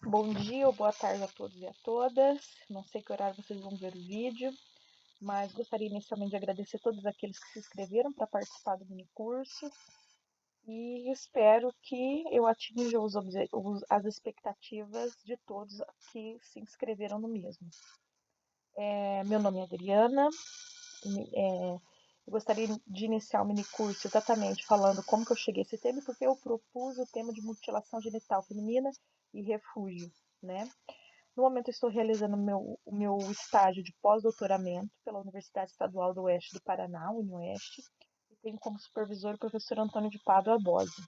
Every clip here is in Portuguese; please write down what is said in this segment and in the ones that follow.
Bom dia ou boa tarde a todos e a todas. Não sei que horário vocês vão ver o vídeo, mas gostaria inicialmente de agradecer a todos aqueles que se inscreveram para participar do mini curso e espero que eu atinja as expectativas de todos que se inscreveram no mesmo. Meu nome é Adriana. Eu gostaria de iniciar o mini curso exatamente falando como que eu cheguei a esse tema, porque eu propus o tema de mutilação genital feminina e refúgio, né? No momento, eu estou realizando o meu estágio de pós-doutoramento pela Universidade Estadual do Oeste do Paraná, UniOeste, e tenho como supervisor o professor Antônio de Pádua Bose.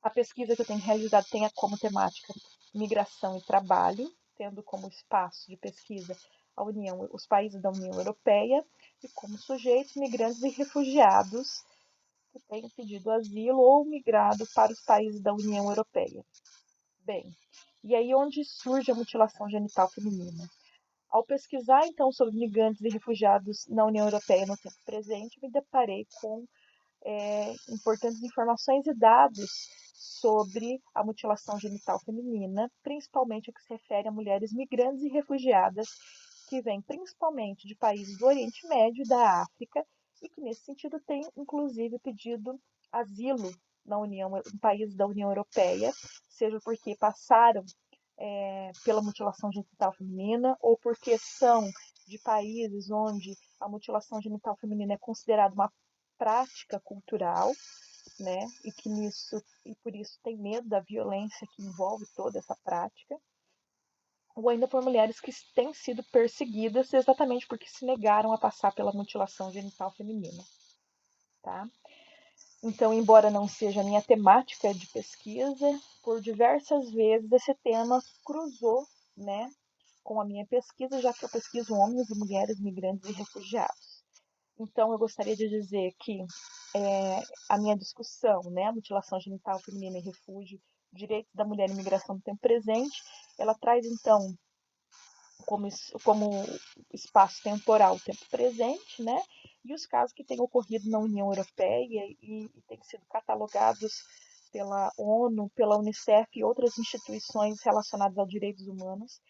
A pesquisa que eu tenho realizado tem como temática migração e trabalho, tendo como espaço de pesquisa os países da União Europeia e como sujeitos migrantes e refugiados que têm pedido asilo ou migrado para os países da União Europeia. Bem, e aí onde surge a mutilação genital feminina? Ao pesquisar então sobre migrantes e refugiados na União Europeia no tempo presente, me deparei com importantes informações e dados sobre a mutilação genital feminina, principalmente o que se refere a mulheres migrantes e refugiadas que vêm principalmente de países do Oriente Médio e da África e que nesse sentido têm inclusive pedido asilo em países da União Europeia, seja porque passaram pela mutilação genital feminina ou porque são de países onde a mutilação genital feminina é considerada uma prática cultural, né? E por isso tem medo da violência que envolve toda essa prática, ou ainda por mulheres que têm sido perseguidas exatamente porque se negaram a passar pela mutilação genital feminina, tá? Então, embora não seja a minha temática de pesquisa, por diversas vezes esse tema cruzou, né, com a minha pesquisa, já que eu pesquiso homens e mulheres migrantes e refugiados. Então, eu gostaria de dizer que a minha discussão, né, mutilação genital feminina e refúgio, direitos da mulher e migração no tempo presente, ela traz, então, como espaço temporal o tempo presente, né, e os casos que têm ocorrido na União Europeia e têm sido catalogados pela ONU, pela Unicef e outras instituições relacionadas aos direitos humanos,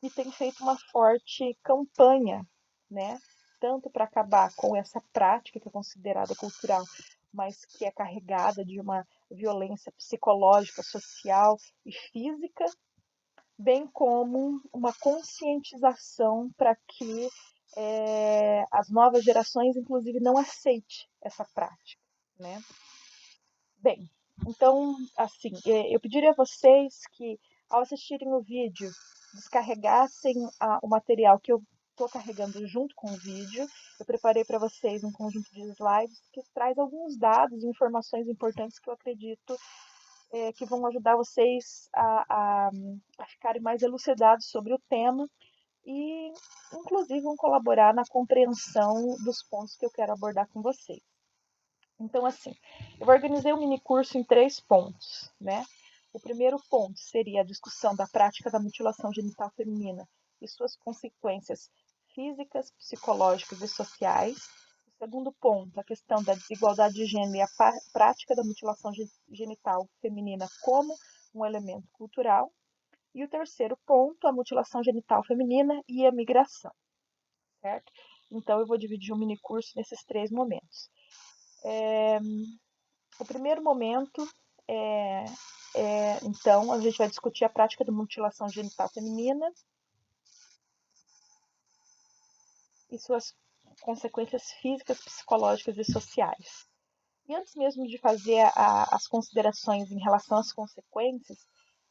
e tem feito uma forte campanha, né, tanto para acabar com essa prática que é considerada cultural, mas que é carregada de uma violência psicológica, social e física, bem como uma conscientização para que as novas gerações, inclusive, não aceitem essa prática, né? Bem, então, assim, eu pediria a vocês que, ao assistirem o vídeo, descarregassem o material que eu estou carregando junto com o vídeo. Eu preparei para vocês um conjunto de slides que traz alguns dados e informações importantes que eu acredito que vão ajudar vocês a ficarem mais elucidados sobre o tema e, inclusive, vão colaborar na compreensão dos pontos que eu quero abordar com vocês. Então, assim, eu organizei o mini curso em 3 pontos, né? O primeiro ponto seria a discussão da prática da mutilação genital feminina e suas consequências físicas, psicológicas e sociais. O segundo ponto, a questão da desigualdade de gênero e a prática da mutilação genital feminina como um elemento cultural. E o terceiro ponto, a mutilação genital feminina e a migração, certo? Então, eu vou dividir o mini curso nesses 3 momentos. O primeiro momento então, a gente vai discutir a prática de mutilação genital feminina e suas consequências físicas, psicológicas e sociais. E antes mesmo de fazer as considerações em relação às consequências,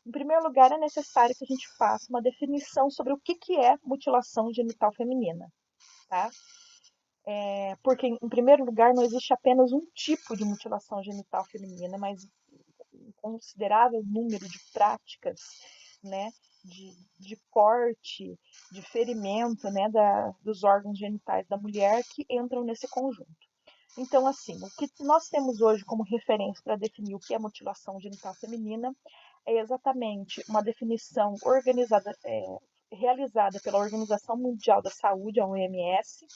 em primeiro lugar, é necessário que a gente faça uma definição sobre o que é mutilação genital feminina, tá? Porque, em primeiro lugar, não existe apenas um tipo de mutilação genital feminina, mas um considerável número de práticas, né, de corte, de ferimento, né, dos órgãos genitais da mulher que entram nesse conjunto. Então, assim, o que nós temos hoje como referência para definir o que é mutilação genital feminina é exatamente uma definição realizada pela Organização Mundial da Saúde, a OMS,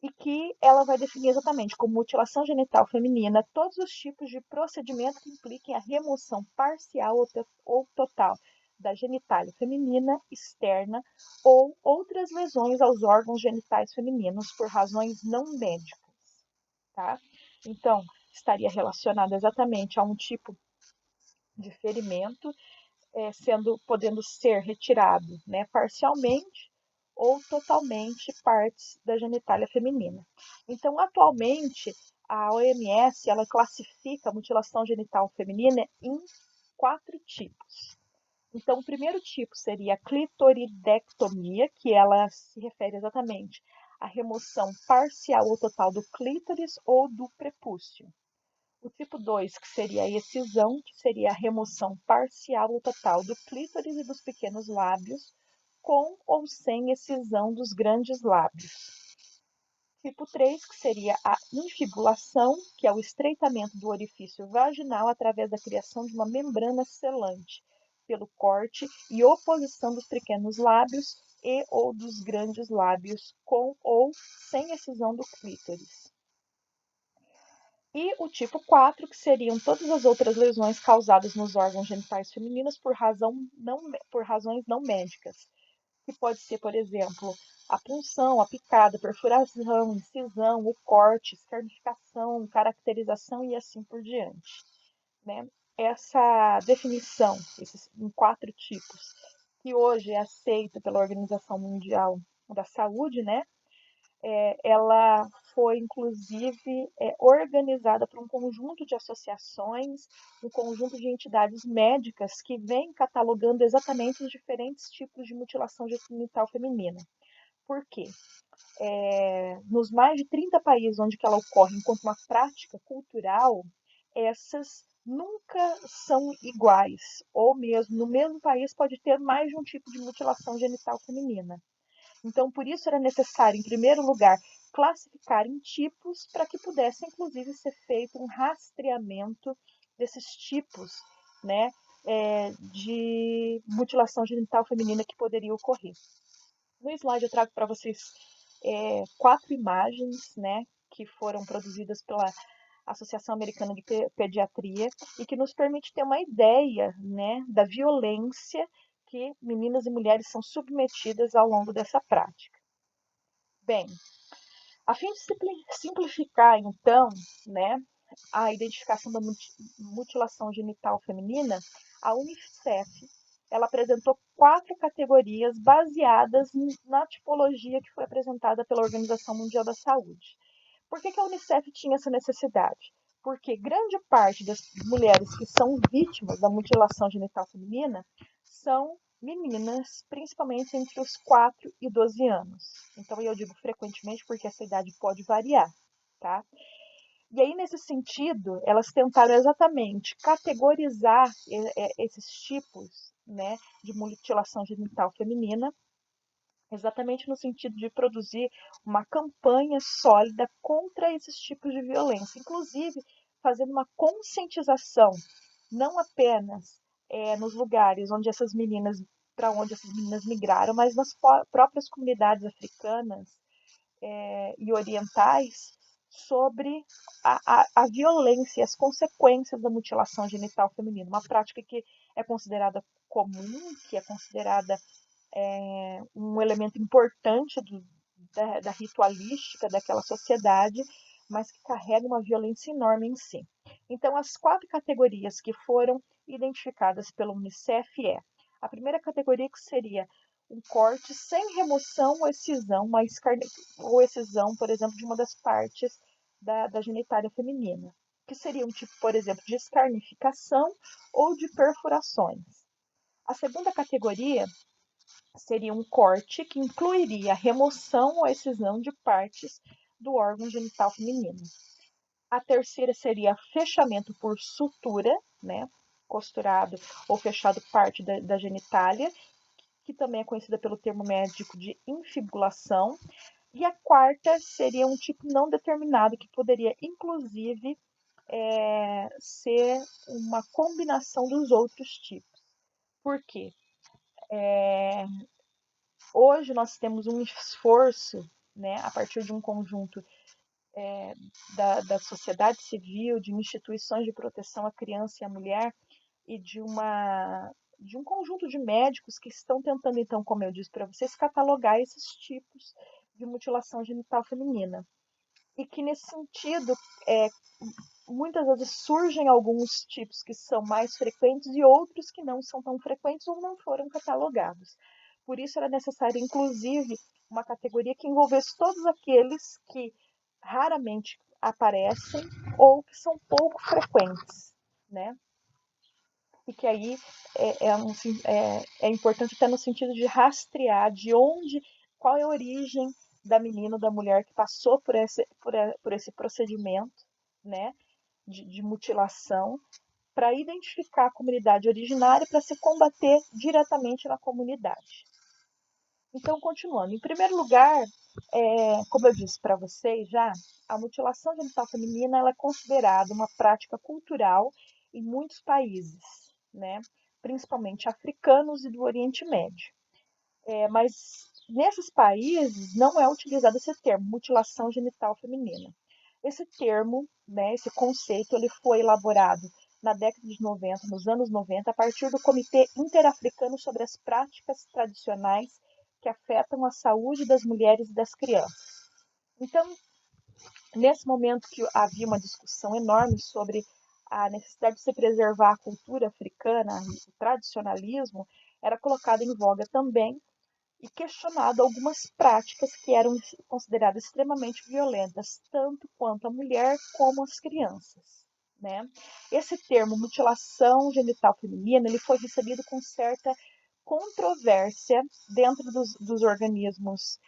e que ela vai definir exatamente como mutilação genital feminina todos os tipos de procedimento que impliquem a remoção parcial ou total da genitália feminina externa ou outras lesões aos órgãos genitais femininos por razões não médicas, tá? Então, estaria relacionado exatamente a um tipo de ferimento, podendo ser retirado, né, parcialmente ou totalmente partes da genitália feminina. Então, atualmente, a OMS ela classifica a mutilação genital feminina em 4 tipos. Então, o primeiro tipo seria a clitoridectomia, que ela se refere exatamente à remoção parcial ou total do clítoris ou do prepúcio. O tipo 2, que seria a excisão, que seria a remoção parcial ou total do clítoris e dos pequenos lábios, com ou sem excisão dos grandes lábios. Tipo 3, que seria a infibulação, que é o estreitamento do orifício vaginal através da criação de uma membrana selante, pelo corte e oposição dos pequenos lábios e ou dos grandes lábios, com ou sem excisão do clítoris. E o tipo 4, que seriam todas as outras lesões causadas nos órgãos genitais femininos por razões não médicas, que pode ser, por exemplo, a punção, a picada, a perfuração, incisão, o corte, escarnificação, caracterização e assim por diante, né? Essa definição, esses em 4 tipos, que hoje é aceita pela Organização Mundial da Saúde, né? Ela foi, inclusive, organizada por um conjunto de associações, um conjunto de entidades médicas que vem catalogando exatamente os diferentes tipos de mutilação genital feminina. Por quê? Nos mais de 30 países onde ela ocorre enquanto uma prática cultural, essas nunca são iguais, ou mesmo no mesmo país pode ter mais de um tipo de mutilação genital feminina. Então, por isso era necessário, em primeiro lugar, classificar em tipos para que pudesse, inclusive, ser feito um rastreamento desses tipos, né, de mutilação genital feminina que poderia ocorrer. No slide eu trago para vocês 4 imagens, né, que foram produzidas pela Associação Americana de Pediatria e que nos permite ter uma ideia, né, da violência que meninas e mulheres são submetidas ao longo dessa prática. Bem, a fim de simplificar, então, né, a identificação da mutilação genital feminina, a Unicef ela apresentou 4 categorias baseadas na tipologia que foi apresentada pela Organização Mundial da Saúde. Por que a Unicef tinha essa necessidade? Porque grande parte das mulheres que são vítimas da mutilação genital feminina são meninas, principalmente entre os 4 e 12 anos. Então, eu digo frequentemente porque essa idade pode variar, tá? E aí, nesse sentido, elas tentaram exatamente categorizar esses tipos, né, de mutilação genital feminina, exatamente no sentido de produzir uma campanha sólida contra esses tipos de violência, inclusive fazendo uma conscientização, não apenas nos lugares onde essas meninas, para onde essas meninas migraram, mas nas próprias comunidades africanas e orientais sobre a violência e as consequências da mutilação genital feminina, uma prática que é considerada comum, que é considerada um elemento importante da ritualística daquela sociedade, mas que carrega uma violência enorme em si. Então, as 4 categorias que foram identificadas pelo Unicef a primeira categoria que seria um corte sem remoção ou excisão, por exemplo, de uma das partes da genitália feminina, que seria um tipo, por exemplo, de escarnificação ou de perfurações. A segunda categoria seria um corte que incluiria a remoção ou excisão de partes do órgão genital feminino. A terceira seria fechamento por sutura, né, costurado ou fechado parte da genitália, que também é conhecida pelo termo médico de infibulação. E a quarta seria um tipo não determinado, que poderia, inclusive, ser uma combinação dos outros tipos. Por quê? Hoje nós temos um esforço, né, a partir de um conjunto da sociedade civil, de instituições de proteção à criança e à mulher e de um conjunto de médicos que estão tentando, então, como eu disse para vocês, catalogar esses tipos de mutilação genital feminina. E que, nesse sentido, muitas vezes surgem alguns tipos que são mais frequentes e outros que não são tão frequentes ou não foram catalogados. Por isso era necessário, inclusive, uma categoria que envolvesse todos aqueles que raramente aparecem ou que são pouco frequentes, né? E que aí é importante até no sentido de rastrear de onde, qual é a origem da menina ou da mulher que passou por esse procedimento, né, de mutilação, para identificar a comunidade originária para se combater diretamente na comunidade. Então, continuando. Em primeiro lugar, como eu disse para vocês já, a mutilação genital feminina ela é considerada uma prática cultural em muitos países, né? Principalmente africanos e do Oriente Médio. Mas nesses países não é utilizado esse termo, mutilação genital feminina. Esse termo, né, esse conceito, ele foi elaborado na década de 90, nos anos 90, a partir do Comitê Interafricano sobre as Práticas Tradicionais que afetam a saúde das mulheres e das crianças. Então, nesse momento que havia uma discussão enorme sobre a necessidade de se preservar a cultura africana, o tradicionalismo, era colocado em voga também e questionado algumas práticas que eram consideradas extremamente violentas, tanto quanto a mulher como as crianças. Né? Esse termo mutilação genital feminina ele foi recebido com certa controvérsia dentro dos organismos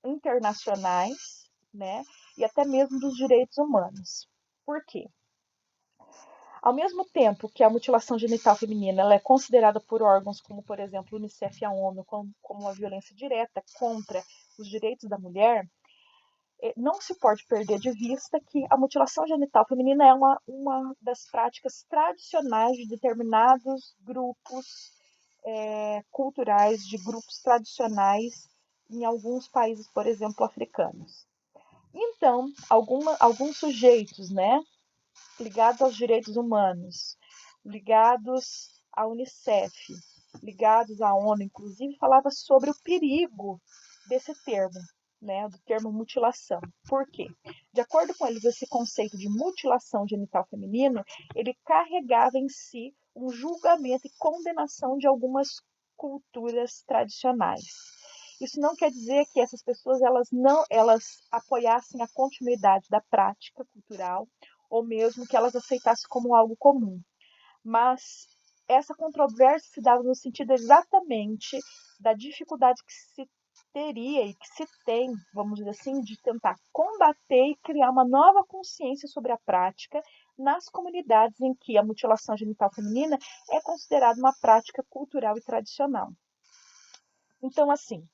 internacionais, né? E até mesmo dos direitos humanos. Por quê? Ao mesmo tempo que a mutilação genital feminina ela é considerada por órgãos como, por exemplo, o Unicef e a ONU como uma violência direta contra os direitos da mulher, não se pode perder de vista que a mutilação genital feminina é uma das práticas tradicionais de determinados grupos culturais, de grupos tradicionais em alguns países, por exemplo, africanos. Então, alguns sujeitos, né, ligados aos direitos humanos, ligados à Unicef, ligados à ONU, inclusive, falava sobre o perigo desse termo, né, do termo mutilação. Por quê? De acordo com eles, esse conceito de mutilação genital feminino, ele carregava em si um julgamento e condenação de algumas culturas tradicionais. Isso não quer dizer que essas pessoas elas apoiassem a continuidade da prática cultural ou mesmo que elas aceitassem como algo comum. Mas essa controvérsia se dava no sentido exatamente da dificuldade que se teria e que se tem, vamos dizer assim, de tentar combater e criar uma nova consciência sobre a prática nas comunidades em que a mutilação genital feminina é considerada uma prática cultural e tradicional. Então, assim,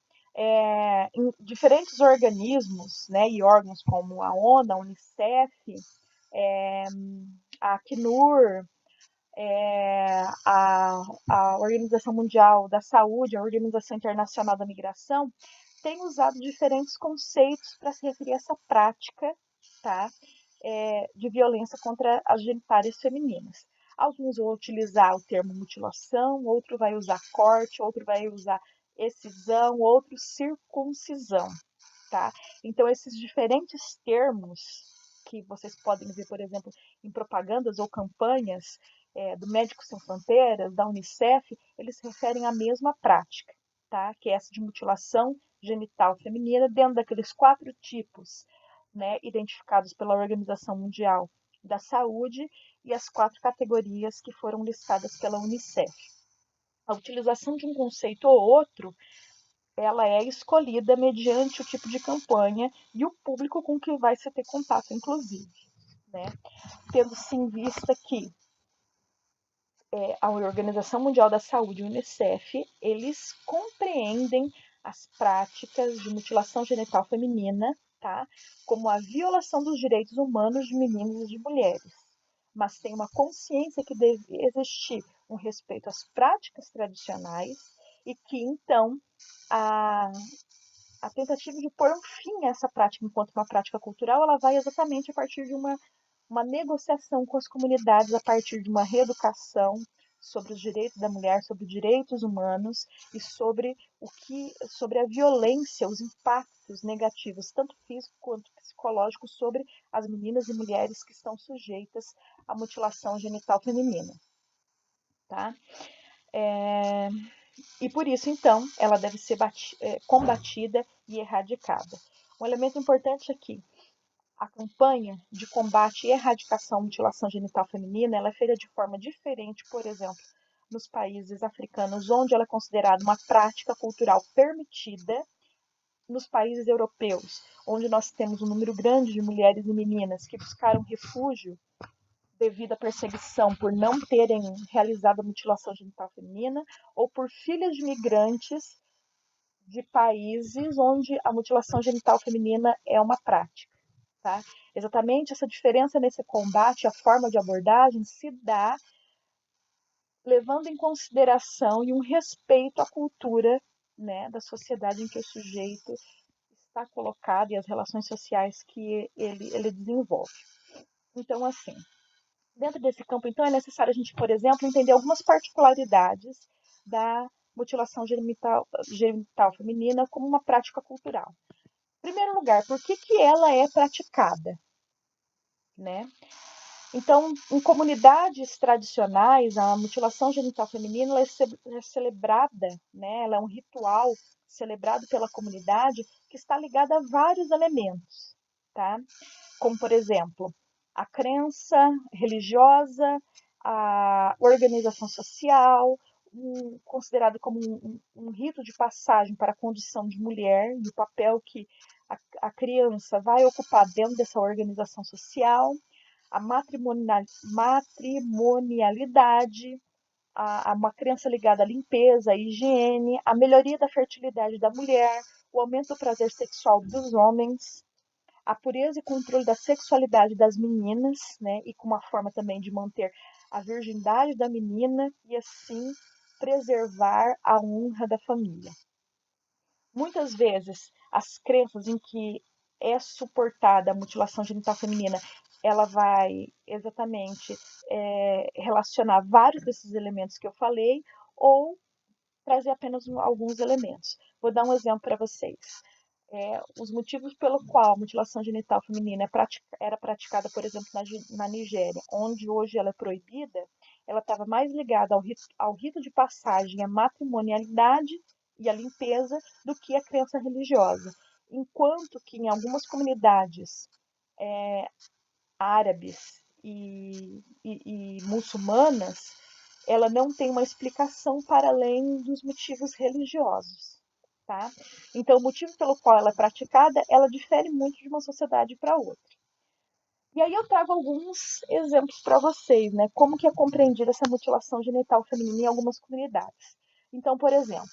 em diferentes organismos, né, e órgãos como a ONU, a Unicef, a Acnur, a Organização Mundial da Saúde, a Organização Internacional da Migração, têm usado diferentes conceitos para se referir a essa prática, tá, de violência contra as genitárias femininas. Alguns vão utilizar o termo mutilação, outro vai usar corte, outro vai usar excisão, outro circuncisão, tá? Então, esses diferentes termos que vocês podem ver, por exemplo, em propagandas ou campanhas do Médicos Sem Fronteiras, da Unicef, eles se referem à mesma prática, tá? Que é essa de mutilação genital feminina dentro daqueles 4 tipos, né, identificados pela Organização Mundial da Saúde e as 4 categorias que foram listadas pela Unicef. A utilização de um conceito ou outro ela é escolhida mediante o tipo de campanha e o público com que vai se ter contato, inclusive, né? Tendo-se em vista que a Organização Mundial da Saúde, Unicef, eles compreendem as práticas de mutilação genital feminina, tá? Como a violação dos direitos humanos de meninos e de mulheres, mas tem uma consciência que deve existir um respeito às práticas tradicionais e que, então, a a tentativa de pôr um fim a essa prática enquanto uma prática cultural, ela vai exatamente a partir de uma negociação com as comunidades, a partir de uma reeducação sobre os direitos da mulher, sobre direitos humanos e sobre a violência, os impactos negativos, tanto físicos quanto psicológicos, sobre as meninas e mulheres que estão sujeitas à mutilação genital feminina. Tá? E por isso, então, ela deve ser combatida e erradicada. Um elemento importante aqui: a campanha de combate e erradicação à mutilação genital feminina ela é feita de forma diferente, por exemplo, nos países africanos, onde ela é considerada uma prática cultural permitida, nos países europeus, onde nós temos um número grande de mulheres e meninas que buscaram refúgio devido à perseguição por não terem realizado a mutilação genital feminina, ou por filhas de migrantes de países onde a mutilação genital feminina é uma prática. Tá? Exatamente essa diferença nesse combate, a forma de abordagem se dá levando em consideração e um respeito à cultura, né, da sociedade em que o sujeito está colocado e as relações sociais que ele desenvolve. Então, assim, dentro desse campo, então, é necessário a gente, por exemplo, entender algumas particularidades da mutilação genital feminina como uma prática cultural. Em primeiro lugar, por que ela é praticada? Né? Então, em comunidades tradicionais, a mutilação genital feminina é celebrada, né? Ela é um ritual celebrado pela comunidade que está ligado a vários elementos, tá? Como, por exemplo, a crença religiosa, a organização social, considerado como um rito de passagem para a condição de mulher e o papel que a criança vai ocupar dentro dessa organização social, a matrimonialidade, uma crença ligada à limpeza, à higiene, a melhoria da fertilidade da mulher, o aumento do prazer sexual dos homens, a pureza e controle da sexualidade das meninas, né, e com uma forma também de manter a virgindade da menina e assim preservar a honra da família. Muitas vezes, as crenças em que é suportada a mutilação genital feminina, ela vai exatamente relacionar vários desses elementos que eu falei, ou trazer apenas alguns elementos. Vou dar um exemplo para vocês. Os motivos pelo qual a mutilação genital feminina era praticada, por exemplo, na Nigéria, onde hoje ela é proibida, ela estava mais ligada ao rito de passagem, à matrimonialidade e à limpeza do que à crença religiosa. Enquanto que em algumas comunidades árabes e muçulmanas, ela não tem uma explicação para além dos motivos religiosos. Tá? Então, o motivo pelo qual ela é praticada, ela difere muito de uma sociedade para outra. E aí eu trago alguns exemplos para vocês, né? Como que é compreendida essa mutilação genital feminina em algumas comunidades. Então, por exemplo,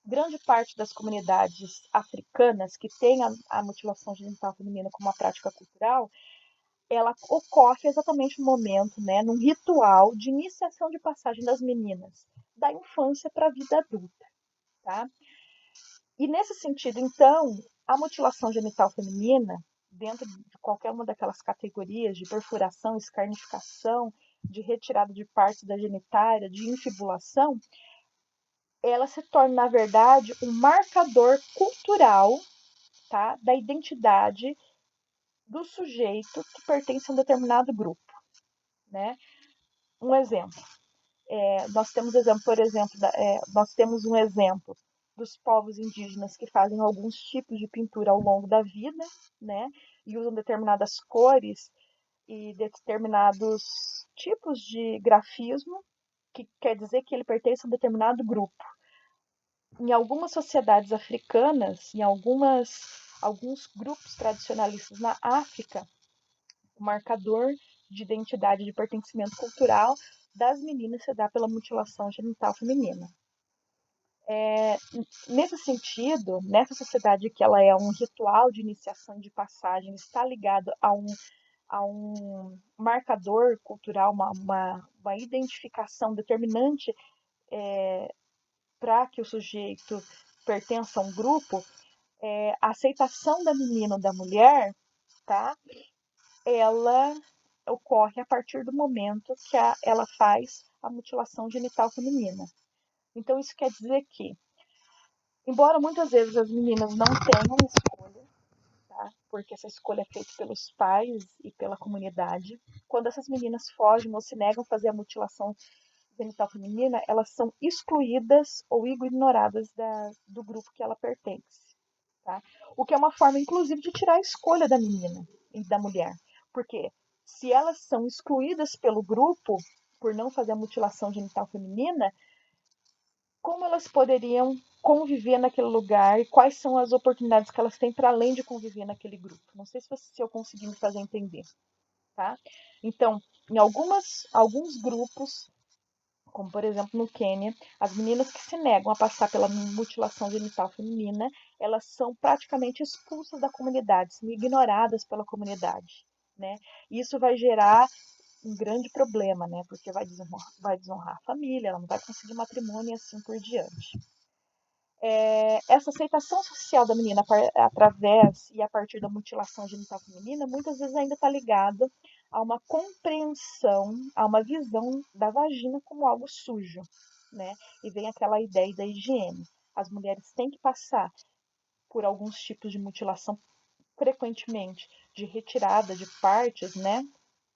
grande parte das comunidades africanas que têm a mutilação genital feminina como uma prática cultural, ela ocorre exatamente no momento, né, num ritual de iniciação de passagem das meninas da infância para a vida adulta, tá? E nesse sentido, então, a mutilação genital feminina, dentro de qualquer uma daquelas categorias de perfuração, escarnificação, de retirada de partes da genitália, de infibulação, ela se torna, na verdade, um marcador cultural, tá, da identidade do sujeito que pertence a um determinado grupo, né? Um exemplo. Nós temos exemplo, por exemplo, nós temos um exemplo dos povos indígenas que fazem alguns tipos de pintura ao longo da vida, né? E usam determinadas cores e determinados tipos de grafismo, que quer dizer que ele pertence a um determinado grupo. Em algumas sociedades africanas, alguns grupos tradicionalistas na África, o marcador de identidade de pertencimento cultural das meninas se dá pela mutilação genital feminina. Nesse sentido, nessa sociedade que ela é um ritual de iniciação de passagem, está ligado a um marcador cultural, uma identificação determinante para que o sujeito pertença a um grupo, A aceitação da menina ou da mulher, tá? Ela ocorre a partir do momento que ela faz a mutilação genital feminina. Então, isso quer dizer que, embora muitas vezes as meninas não tenham escolha, tá? Porque essa escolha é feita pelos pais e pela comunidade, quando essas meninas fogem ou se negam a fazer a mutilação genital feminina, elas são excluídas ou ignoradas do grupo que ela pertence. Tá? O que é uma forma, inclusive, de tirar a escolha da menina e da mulher. Porque se elas são excluídas pelo grupo por não fazer a mutilação genital feminina, como elas poderiam conviver naquele lugar e quais são as oportunidades que elas têm para além de conviver naquele grupo? Não sei se eu consegui me fazer entender. Tá? Então, em alguns grupos, como por exemplo no Quênia, as meninas que se negam a passar pela mutilação genital feminina, elas são praticamente expulsas da comunidade, são ignoradas pela comunidade, né? Isso vai gerar um grande problema, né? Porque vai desonrar a família, ela não vai conseguir matrimônio e assim por diante. Essa aceitação social da menina através e a partir da mutilação genital feminina, muitas vezes ainda está ligada a uma compreensão, a uma visão da vagina como algo sujo, né? E vem aquela ideia da higiene. As mulheres têm que passar por alguns tipos de mutilação, frequentemente de retirada de partes, né?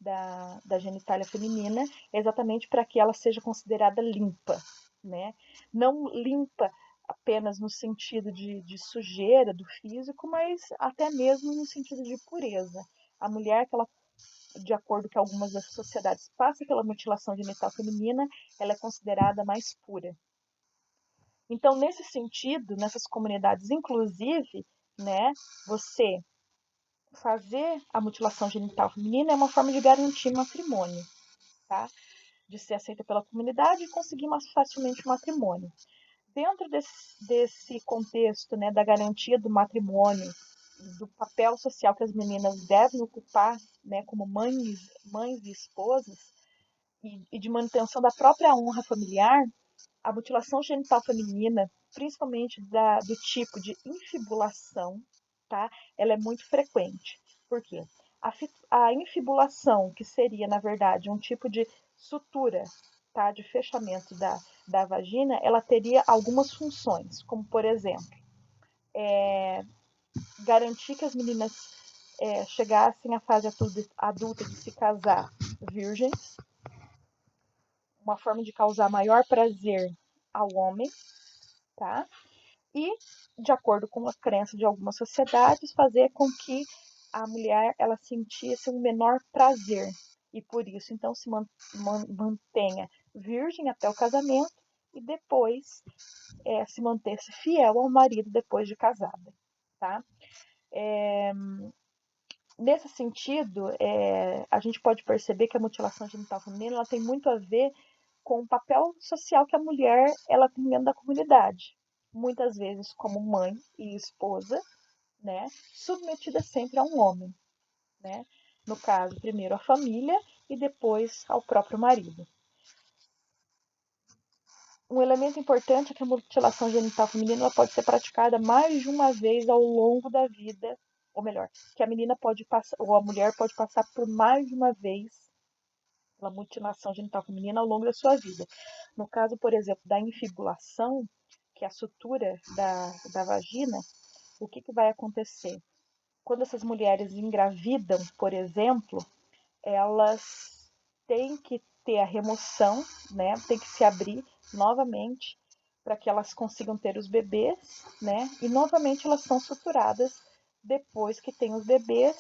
Da genitália feminina, exatamente para que ela seja considerada limpa, né? Não limpa apenas no sentido de sujeira do físico, mas até mesmo no sentido de pureza. A mulher que ela, de acordo com algumas das sociedades, passa pela mutilação genital feminina, ela é considerada mais pura. Então, nesse sentido, nessas comunidades, inclusive, né, você fazer a mutilação genital feminina é uma forma de garantir matrimônio, tá? De ser aceita pela comunidade e conseguir mais facilmente o matrimônio. Dentro desse contexto, né, da garantia do matrimônio, do papel social que as meninas devem ocupar, né, como mães e esposas, e de manutenção da própria honra familiar, a mutilação genital feminina, principalmente do tipo de infibulação, tá? Ela é muito frequente. Por quê? A infibulação, que seria, na verdade, um tipo de sutura, tá? De fechamento da vagina, ela teria algumas funções, como, por exemplo, garantir que as meninas chegassem à fase adulta de se casar virgens, uma forma de causar maior prazer ao homem, tá? E, de acordo com a crença de algumas sociedades, fazer com que a mulher ela sentisse um menor prazer e por isso então se mantenha virgem até o casamento e depois se manter-se fiel ao marido depois de casada, tá? Nesse sentido, a gente pode perceber que a mutilação genital feminina ela tem muito a ver com o papel social que a mulher ela tem dentro da comunidade, muitas vezes como mãe e esposa, né, submetida sempre a um homem, né? No caso, primeiro a família e depois ao próprio marido. Um elemento importante é que a mutilação genital feminina ela pode ser praticada mais de uma vez ao longo da vida, ou melhor, que a menina pode passar, ou a mulher pode passar por mais de uma vez pela mutilação genital feminina ao longo da sua vida. No caso, por exemplo, da infibulação, que é a sutura da vagina, o que vai acontecer? Quando essas mulheres engravidam, por exemplo, elas têm que ter a remoção, né? Tem que se abrir novamente para que elas consigam ter os bebês, né? E novamente elas são suturadas depois que tem os bebês,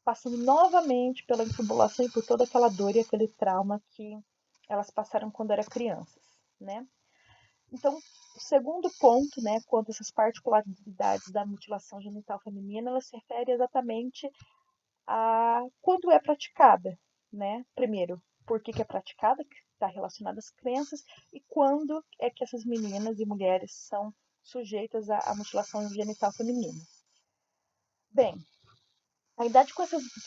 passando novamente pela infibulação e por toda aquela dor e aquele trauma que elas passaram quando eram crianças, né? Então, o segundo ponto, né, quanto a essas particularidades da mutilação genital feminina, ela se refere exatamente a quando é praticada, né? Primeiro, por que é praticada, que está relacionada às crenças, e quando é que essas meninas e mulheres são sujeitas à mutilação genital feminina. Bem, a idade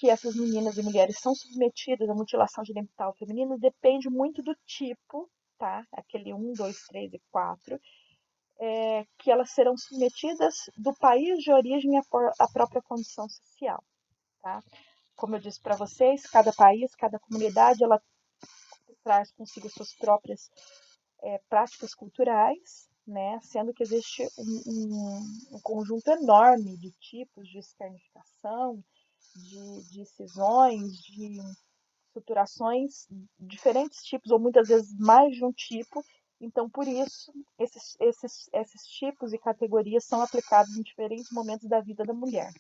que essas meninas e mulheres são submetidas à mutilação genital feminina depende muito do tipo, tá? Aquele 1, 2, 3 e 4, que elas serão submetidas do país de origem à própria condição social, tá? Como eu disse para vocês, cada país, cada comunidade, ela traz consigo suas próprias práticas culturais, né? Sendo que existe um conjunto enorme de tipos de escarnificação, de cisões, de suturações, diferentes tipos, ou muitas vezes mais de um tipo. Então, por isso, esses tipos e categorias são aplicados em diferentes momentos da vida da mulher,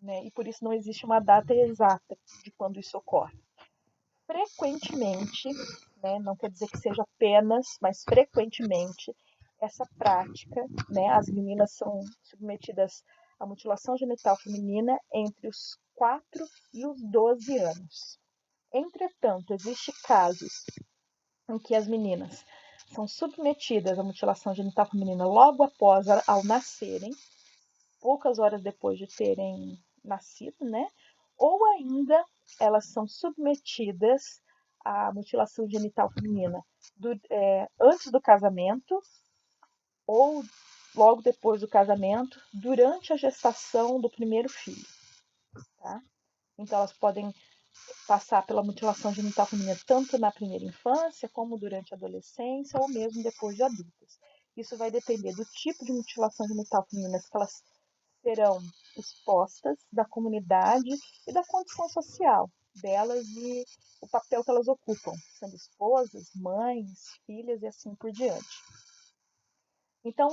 né? E por isso não existe uma data exata de quando isso ocorre. Frequentemente, né, não quer dizer que seja apenas, mas frequentemente, essa prática, né, as meninas são submetidas à mutilação genital feminina entre os 4 e os 12 anos. Entretanto, existem casos em que as meninas são submetidas à mutilação genital feminina logo após ao nascerem, poucas horas depois de terem nascido, né? Ou ainda elas são submetidas à mutilação genital feminina antes do casamento ou logo depois do casamento, durante a gestação do primeiro filho, tá? Então elas podem passar pela mutilação genital feminina tanto na primeira infância, como durante a adolescência, ou mesmo depois de adultas. Isso vai depender do tipo de mutilação genital feminina que elas serão expostas, da comunidade e da condição social delas e o papel que elas ocupam, sendo esposas, mães, filhas e assim por diante. Então,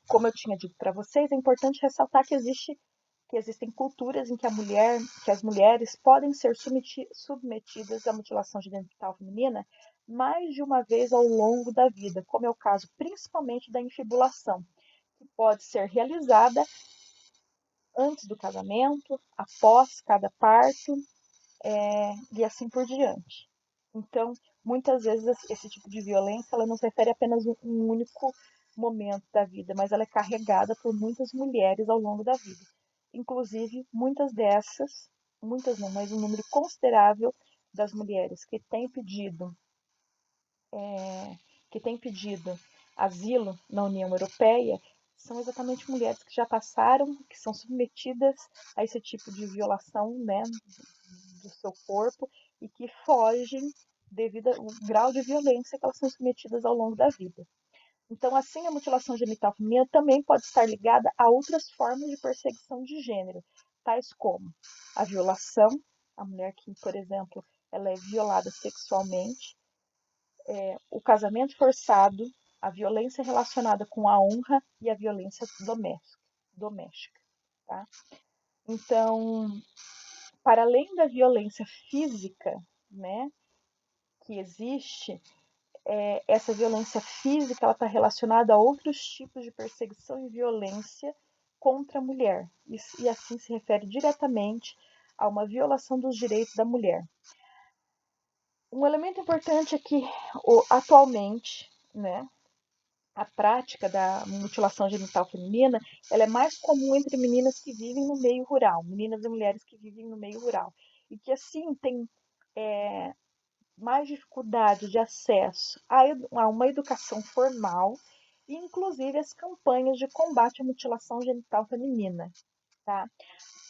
como eu tinha dito para vocês, é importante ressaltar que existem culturas em que as mulheres podem ser submetidas à mutilação genital feminina mais de uma vez ao longo da vida, como é o caso principalmente da infibulação, que pode ser realizada antes do casamento, após cada parto, e assim por diante. Então, muitas vezes esse tipo de violência ela não se refere apenas a um único momento da vida, mas ela é carregada por muitas mulheres ao longo da vida. Inclusive, muitas não, mas um número considerável das mulheres que têm pedido asilo na União Europeia são exatamente mulheres que já passaram, que são submetidas a esse tipo de violação, né, do seu corpo e que fogem devido ao grau de violência que elas são submetidas ao longo da vida. Então, assim, a mutilação genital feminina também pode estar ligada a outras formas de perseguição de gênero, tais como a violação, a mulher que, por exemplo, ela é violada sexualmente, o casamento forçado, a violência relacionada com a honra e a violência doméstica, tá? Então, para além da violência física, né, que existe, essa violência física ela está relacionada a outros tipos de perseguição e violência contra a mulher, e assim se refere diretamente a uma violação dos direitos da mulher. Um elemento importante é que, atualmente, né, a prática da mutilação genital feminina ela é mais comum entre meninas que vivem no meio rural, meninas e mulheres que vivem no meio rural, e que assim tem mais dificuldade de acesso a uma educação formal, e inclusive as campanhas de combate à mutilação genital feminina. Tá?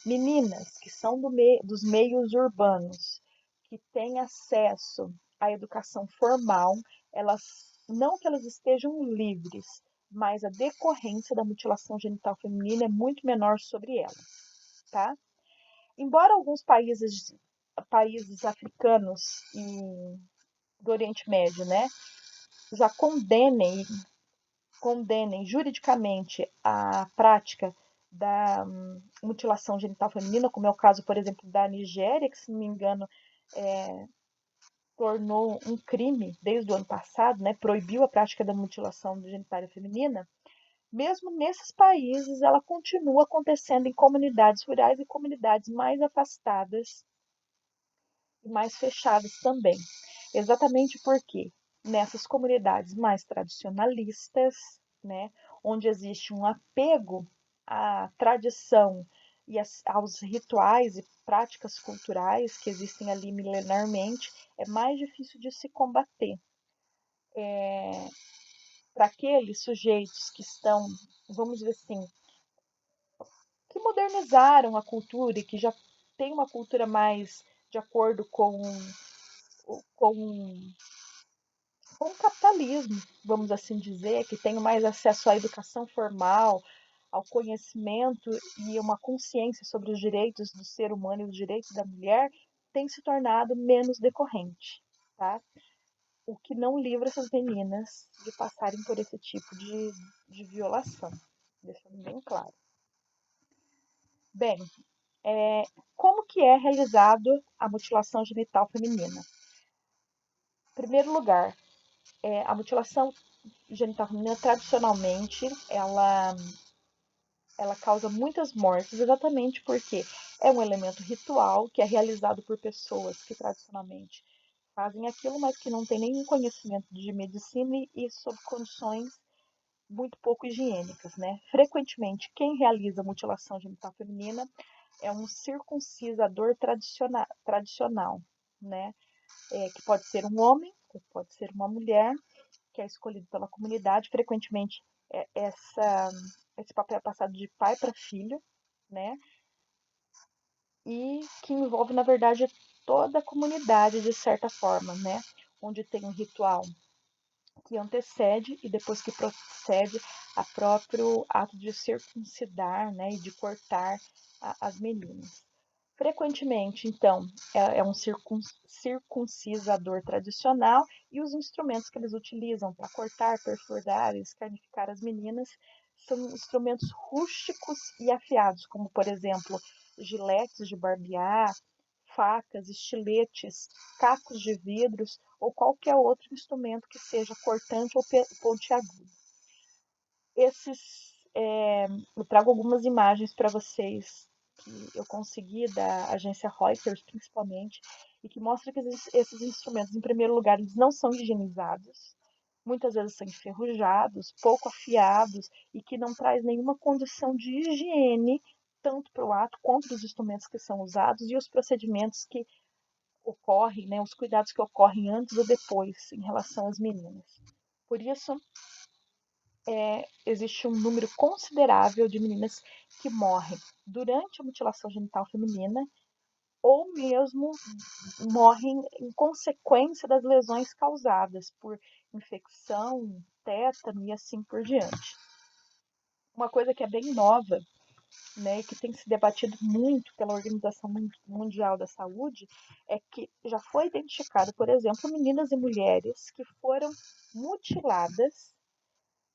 Meninas que são dos meios urbanos, que têm acesso à educação formal, elas não que elas estejam livres, mas a decorrência da mutilação genital feminina é muito menor sobre elas, tá? Embora alguns países africanos e do Oriente Médio, né, já condenem juridicamente a prática da mutilação genital feminina, como é o caso, por exemplo, da Nigéria, que, se não me engano, tornou um crime desde o ano passado, né, proibiu a prática da mutilação genital feminina. Mesmo nesses países, ela continua acontecendo em comunidades rurais e comunidades mais afastadas e mais fechadas também. Exatamente porque nessas comunidades mais tradicionalistas, né, onde existe um apego à tradição e aos rituais e práticas culturais que existem ali milenarmente, é mais difícil de se combater. para aqueles sujeitos que estão, vamos dizer assim, que modernizaram a cultura e que já tem uma cultura mais de acordo com, com o capitalismo, vamos assim dizer, que tem mais acesso à educação formal, ao conhecimento e uma consciência sobre os direitos do ser humano e os direitos da mulher, tem se tornado menos decorrente, tá? O que não livra essas meninas de passarem por esse tipo de violação, deixando bem claro. Bem, como que é realizado a mutilação genital feminina? Em primeiro lugar, a mutilação genital feminina tradicionalmente ela causa muitas mortes exatamente porque é um elemento ritual que é realizado por pessoas que tradicionalmente fazem aquilo, mas que não têm nenhum conhecimento de medicina e sob condições muito pouco higiênicas, né? Frequentemente, quem realiza mutilação genital feminina é um circuncisador tradicional, né? Que pode ser um homem, pode ser uma mulher, que é escolhido pela comunidade. Frequentemente, esse papel é passado de pai para filho, né? E que envolve, na verdade, toda a comunidade, de certa forma, né? Onde tem um ritual que antecede e depois que procede a próprio ato de circuncidar, né, e de cortar as meninas. Frequentemente, então, um circuncisador tradicional e os instrumentos que eles utilizam para cortar, perfurar e escarnificar as meninas são instrumentos rústicos e afiados, como, por exemplo, giletes de barbear, facas, estiletes, cacos de vidros ou qualquer outro instrumento que seja cortante ou pontiagudo. Eu trago algumas imagens para vocês que eu consegui da agência Reuters, principalmente, e que mostra que esses instrumentos, em primeiro lugar, eles não são higienizados, muitas vezes são enferrujados, pouco afiados e que não traz nenhuma condição de higiene tanto para o ato quanto dos instrumentos que são usados e os procedimentos que ocorrem, né, os cuidados que ocorrem antes ou depois em relação às meninas. Por isso, existe um número considerável de meninas que morrem durante a mutilação genital feminina ou mesmo morrem em consequência das lesões causadas por infecção, tétano e assim por diante. Uma coisa que é bem nova, né, que tem se debatido muito pela Organização Mundial da Saúde, é que já foi identificado, por exemplo, meninas e mulheres que foram mutiladas,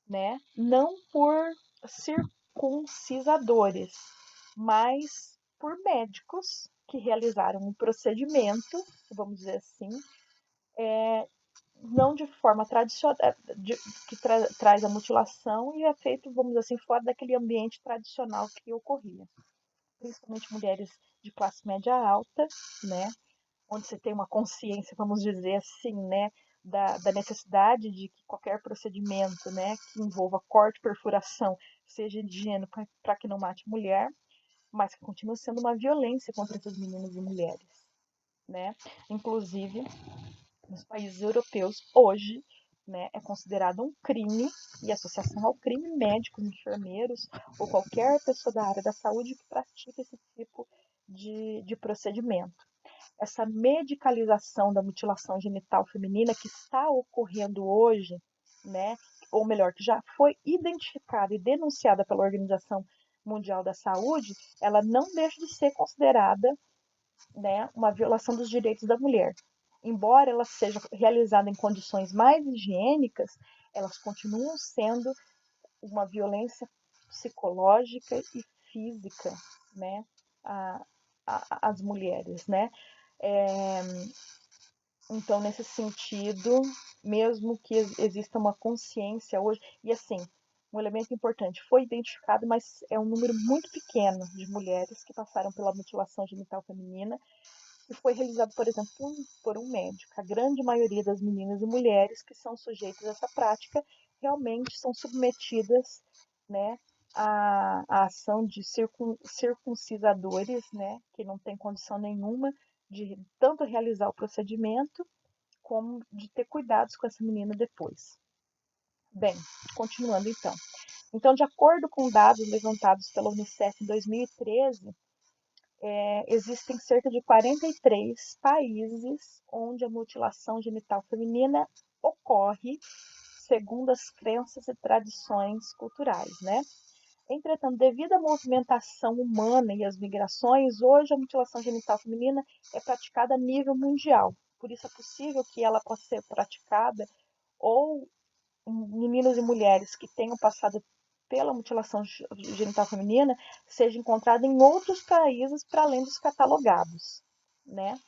né, não por circuncisadores, mas por médicos que realizaram um procedimento, vamos dizer assim, não de forma tradicional, que traz a mutilação e é feito, vamos dizer assim, fora daquele ambiente tradicional que ocorria. Principalmente mulheres de classe média alta, né? Onde você tem uma consciência, vamos dizer assim, né? Da necessidade de que qualquer procedimento, né, que envolva corte, perfuração, seja de higiene para que não mate mulher, mas que continua sendo uma violência contra essas meninas e mulheres, né? Inclusive, nos países europeus, hoje, né, é considerado um crime e associação ao crime médicos, enfermeiros ou qualquer pessoa da área da saúde que pratica esse tipo de procedimento. Essa medicalização da mutilação genital feminina que está ocorrendo hoje, né, ou melhor, que já foi identificada e denunciada pela Organização Mundial da Saúde, ela não deixa de ser considerada, né, uma violação dos direitos da mulher. Embora ela seja realizada em condições mais higiênicas, elas continuam sendo uma violência psicológica e física, né, às mulheres, né? É, então, nesse sentido, mesmo que exista uma consciência hoje, e assim, um elemento importante, foi identificado, mas é um número muito pequeno de mulheres que passaram pela mutilação genital feminina que foi realizado, por exemplo, por um médico. A grande maioria das meninas e mulheres que são sujeitas a essa prática realmente são submetidas, né, à ação de circuncisadores, né, que não tem condição nenhuma de tanto realizar o procedimento como de ter cuidados com essa menina depois. Bem, continuando então. Então, de acordo com dados levantados pela Unicef em 2013, existem cerca de 43 países onde a mutilação genital feminina ocorre segundo as crenças e tradições culturais, né? Entretanto, devido à movimentação humana e às migrações, hoje a mutilação genital feminina é praticada a nível mundial. Por isso é possível que ela possa ser praticada ou meninas e mulheres que tenham passado pela mutilação genital feminina seja encontrada em outros países para além dos catalogados, né?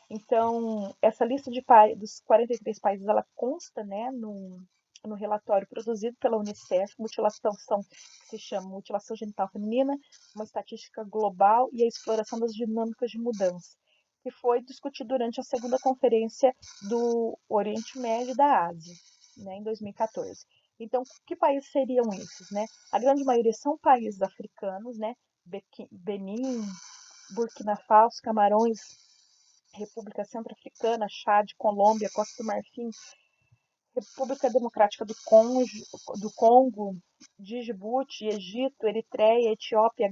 Então, essa lista dos 43 países, ela consta, né, no relatório produzido pela Unicef, mutilação que se chama Mutilação Genital Feminina, uma estatística global e a exploração das dinâmicas de mudança, que foi discutido durante a segunda conferência do Oriente Médio e da Ásia, né, em 2014. Então, que países seriam esses, né? A grande maioria são países africanos, né? Benin, Burkina Faso, Camarões, República Centro-Africana, Chad, Colômbia, Costa do Marfim, República Democrática do Congo, Djibouti, Egito, Eritreia, Etiópia,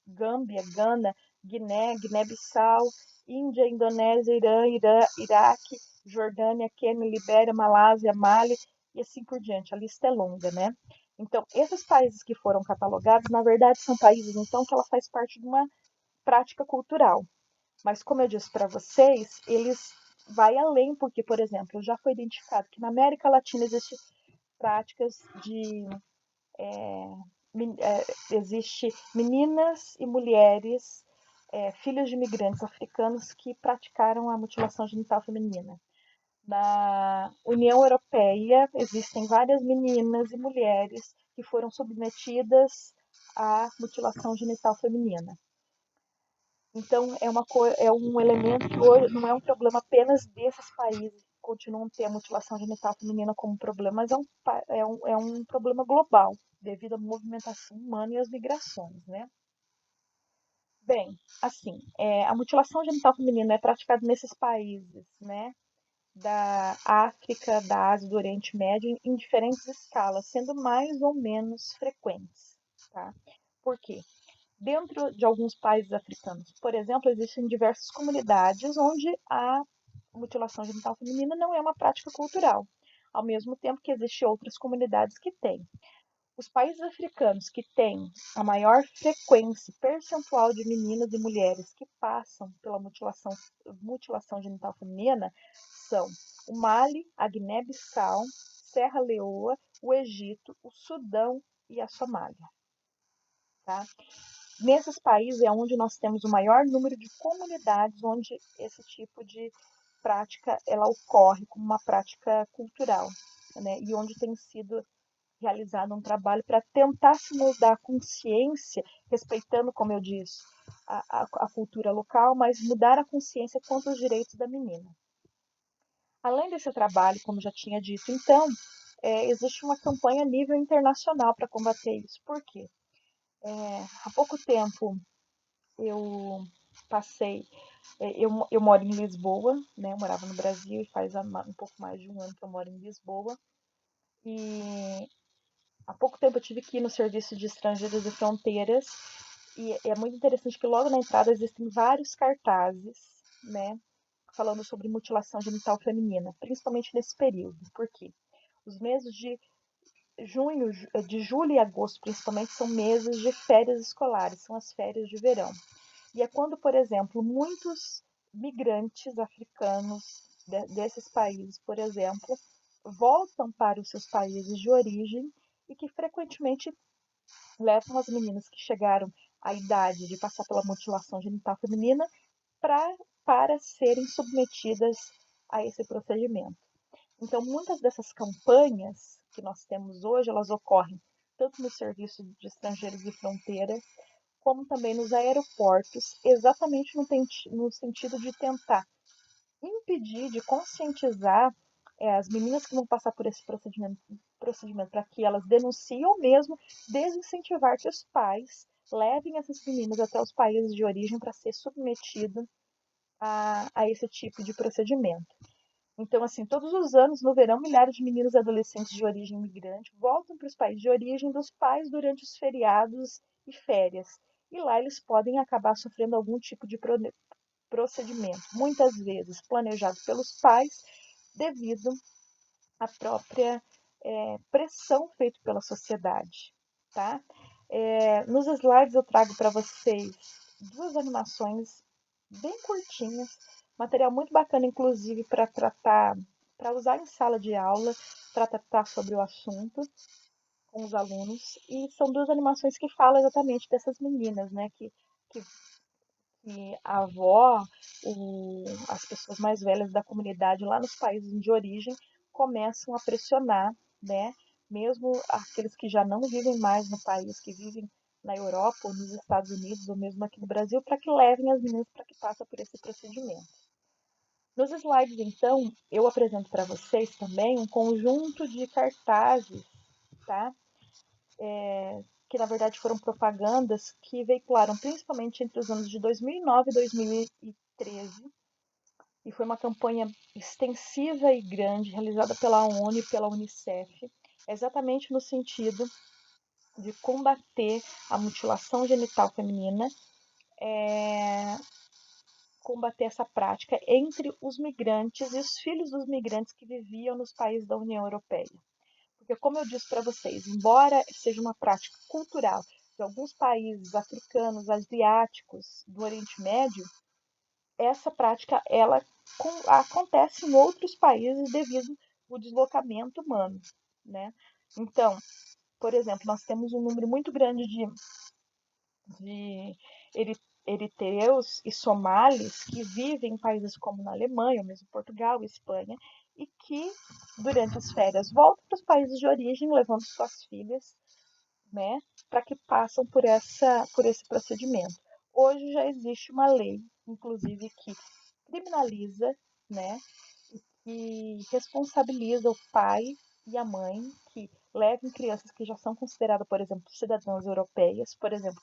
Gâmbia, Gana, Guiné, Guiné-Bissau, Índia, Indonésia, Irã, Iraque, Jordânia, Quênia, Libéria, Malásia, Mali e assim por diante. A lista é longa, né? Então, esses países que foram catalogados, na verdade, são países então que ela faz parte de uma prática cultural. Mas como eu disse para vocês, eles vai além, porque, por exemplo, já foi identificado que na América Latina existem práticas de existe meninas e mulheres filhos de imigrantes africanos que praticaram a mutilação genital feminina. Na União Europeia existem várias meninas e mulheres que foram submetidas à mutilação genital feminina. Então, é um elemento que hoje não é um problema apenas desses países que continuam a ter a mutilação genital feminina como problema, mas é um problema global, devido à movimentação humana e às migrações, né? Bem, assim, a mutilação genital feminina é praticada nesses países, né? Da África, da Ásia, do Oriente Médio, em diferentes escalas, sendo mais ou menos frequentes, tá? Por quê? Dentro de alguns países africanos, por exemplo, existem diversas comunidades onde a mutilação genital feminina não é uma prática cultural, ao mesmo tempo que existem outras comunidades que têm. Os países africanos que têm a maior frequência percentual de meninas e mulheres que passam pela mutilação genital feminina são o Mali, a Guiné-Bissau, Serra Leoa, o Egito, o Sudão e a Somália. Tá? Nesses países é onde nós temos o maior número de comunidades onde esse tipo de prática ela ocorre como uma prática cultural, né? E onde tem sido realizado um trabalho para tentar se mudar a consciência, respeitando, como eu disse, a cultura local, mas mudar a consciência quanto aos direitos da menina. Além desse trabalho, como já tinha dito, então, existe uma campanha a nível internacional para combater isso. Por quê? Há pouco tempo eu passei. Eu moro em Lisboa, né? Eu morava no Brasil e faz um pouco mais de um ano que eu moro em Lisboa. E há pouco tempo eu tive que ir no Serviço de Estrangeiros e Fronteiras. E é muito interessante que logo na entrada existem vários cartazes, né? Falando sobre mutilação genital feminina, principalmente nesse período. Por quê? Os meses de julho e agosto, principalmente, são meses de férias escolares, são as férias de verão. E é quando, por exemplo, muitos migrantes africanos desses países, por exemplo, voltam para os seus países de origem e que frequentemente levam as meninas que chegaram à idade de passar pela mutilação genital feminina para serem submetidas a esse procedimento. Então, muitas dessas campanhas que nós temos hoje, elas ocorrem tanto no Serviço de Estrangeiros e Fronteiras, como também nos aeroportos, exatamente no sentido de tentar impedir, de conscientizar as meninas que vão passar por esse procedimento para que elas denunciem ou mesmo desincentivar que os pais levem essas meninas até os países de origem para ser submetido a esse tipo de procedimento. Então, assim, todos os anos, no verão, milhares de meninos e adolescentes de origem imigrante voltam para os países de origem dos pais durante os feriados e férias. E lá eles podem acabar sofrendo algum tipo de procedimento, muitas vezes planejado pelos pais, devido à própria pressão feita pela sociedade, tá? Nos slides eu trago para vocês duas animações bem curtinhas, material muito bacana, inclusive, para tratar, para usar em sala de aula, para tratar sobre o assunto com os alunos. E são duas animações que falam exatamente dessas meninas, né? Que a avó, as pessoas mais velhas da comunidade lá nos países de origem começam a pressionar, né? Mesmo aqueles que já não vivem mais no país, que vivem na Europa ou nos Estados Unidos ou mesmo aqui no Brasil, para que levem as meninas para que passem por esse procedimento. Nos slides, então, eu apresento para vocês também um conjunto de cartazes, tá? Que na verdade foram propagandas que veicularam principalmente entre os anos de 2009 e 2013, e foi uma campanha extensiva e grande realizada pela ONU e pela Unicef, exatamente no sentido de combater a mutilação genital feminina, combater essa prática entre os migrantes e os filhos dos migrantes que viviam nos países da União Europeia. Porque, como eu disse para vocês, embora seja uma prática cultural de alguns países africanos, asiáticos, do Oriente Médio, essa prática ela acontece em outros países devido ao deslocamento humano, né? Então, por exemplo, nós temos um número muito grande de eritreus e somalis que vivem em países como na Alemanha, ou mesmo Portugal, Espanha, e que durante as férias voltam para os países de origem levando suas filhas, né, para que passem por esse procedimento. Hoje já existe uma lei, inclusive, que criminaliza, né, e responsabiliza o pai e a mãe que levem crianças que já são consideradas, por exemplo, cidadãs europeias, por exemplo,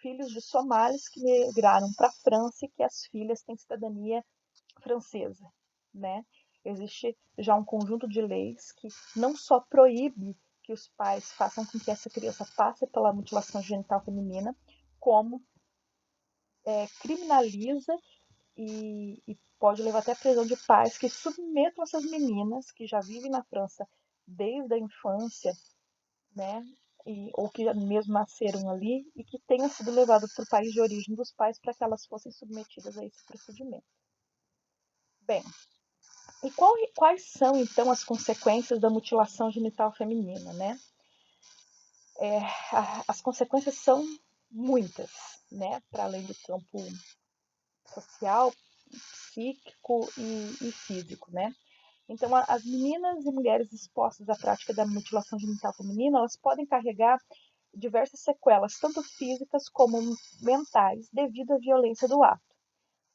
filhos de somalis que migraram para a França e que as filhas têm cidadania francesa, né? Existe já um conjunto de leis que não só proíbe que os pais façam com que essa criança passe pela mutilação genital feminina, como criminaliza e pode levar até a prisão de pais que submetam essas meninas que já vivem na França desde a infância, né? Ou que mesmo nasceram ali e que tenham sido levadas para o país de origem dos pais para que elas fossem submetidas a esse procedimento. Bem, e quais são então as consequências da mutilação genital feminina, né? As consequências são muitas, né? Para além do campo social, psíquico e físico, né? Então, as meninas e mulheres expostas à prática da mutilação genital feminina, elas podem carregar diversas sequelas, tanto físicas como mentais, devido à violência do ato.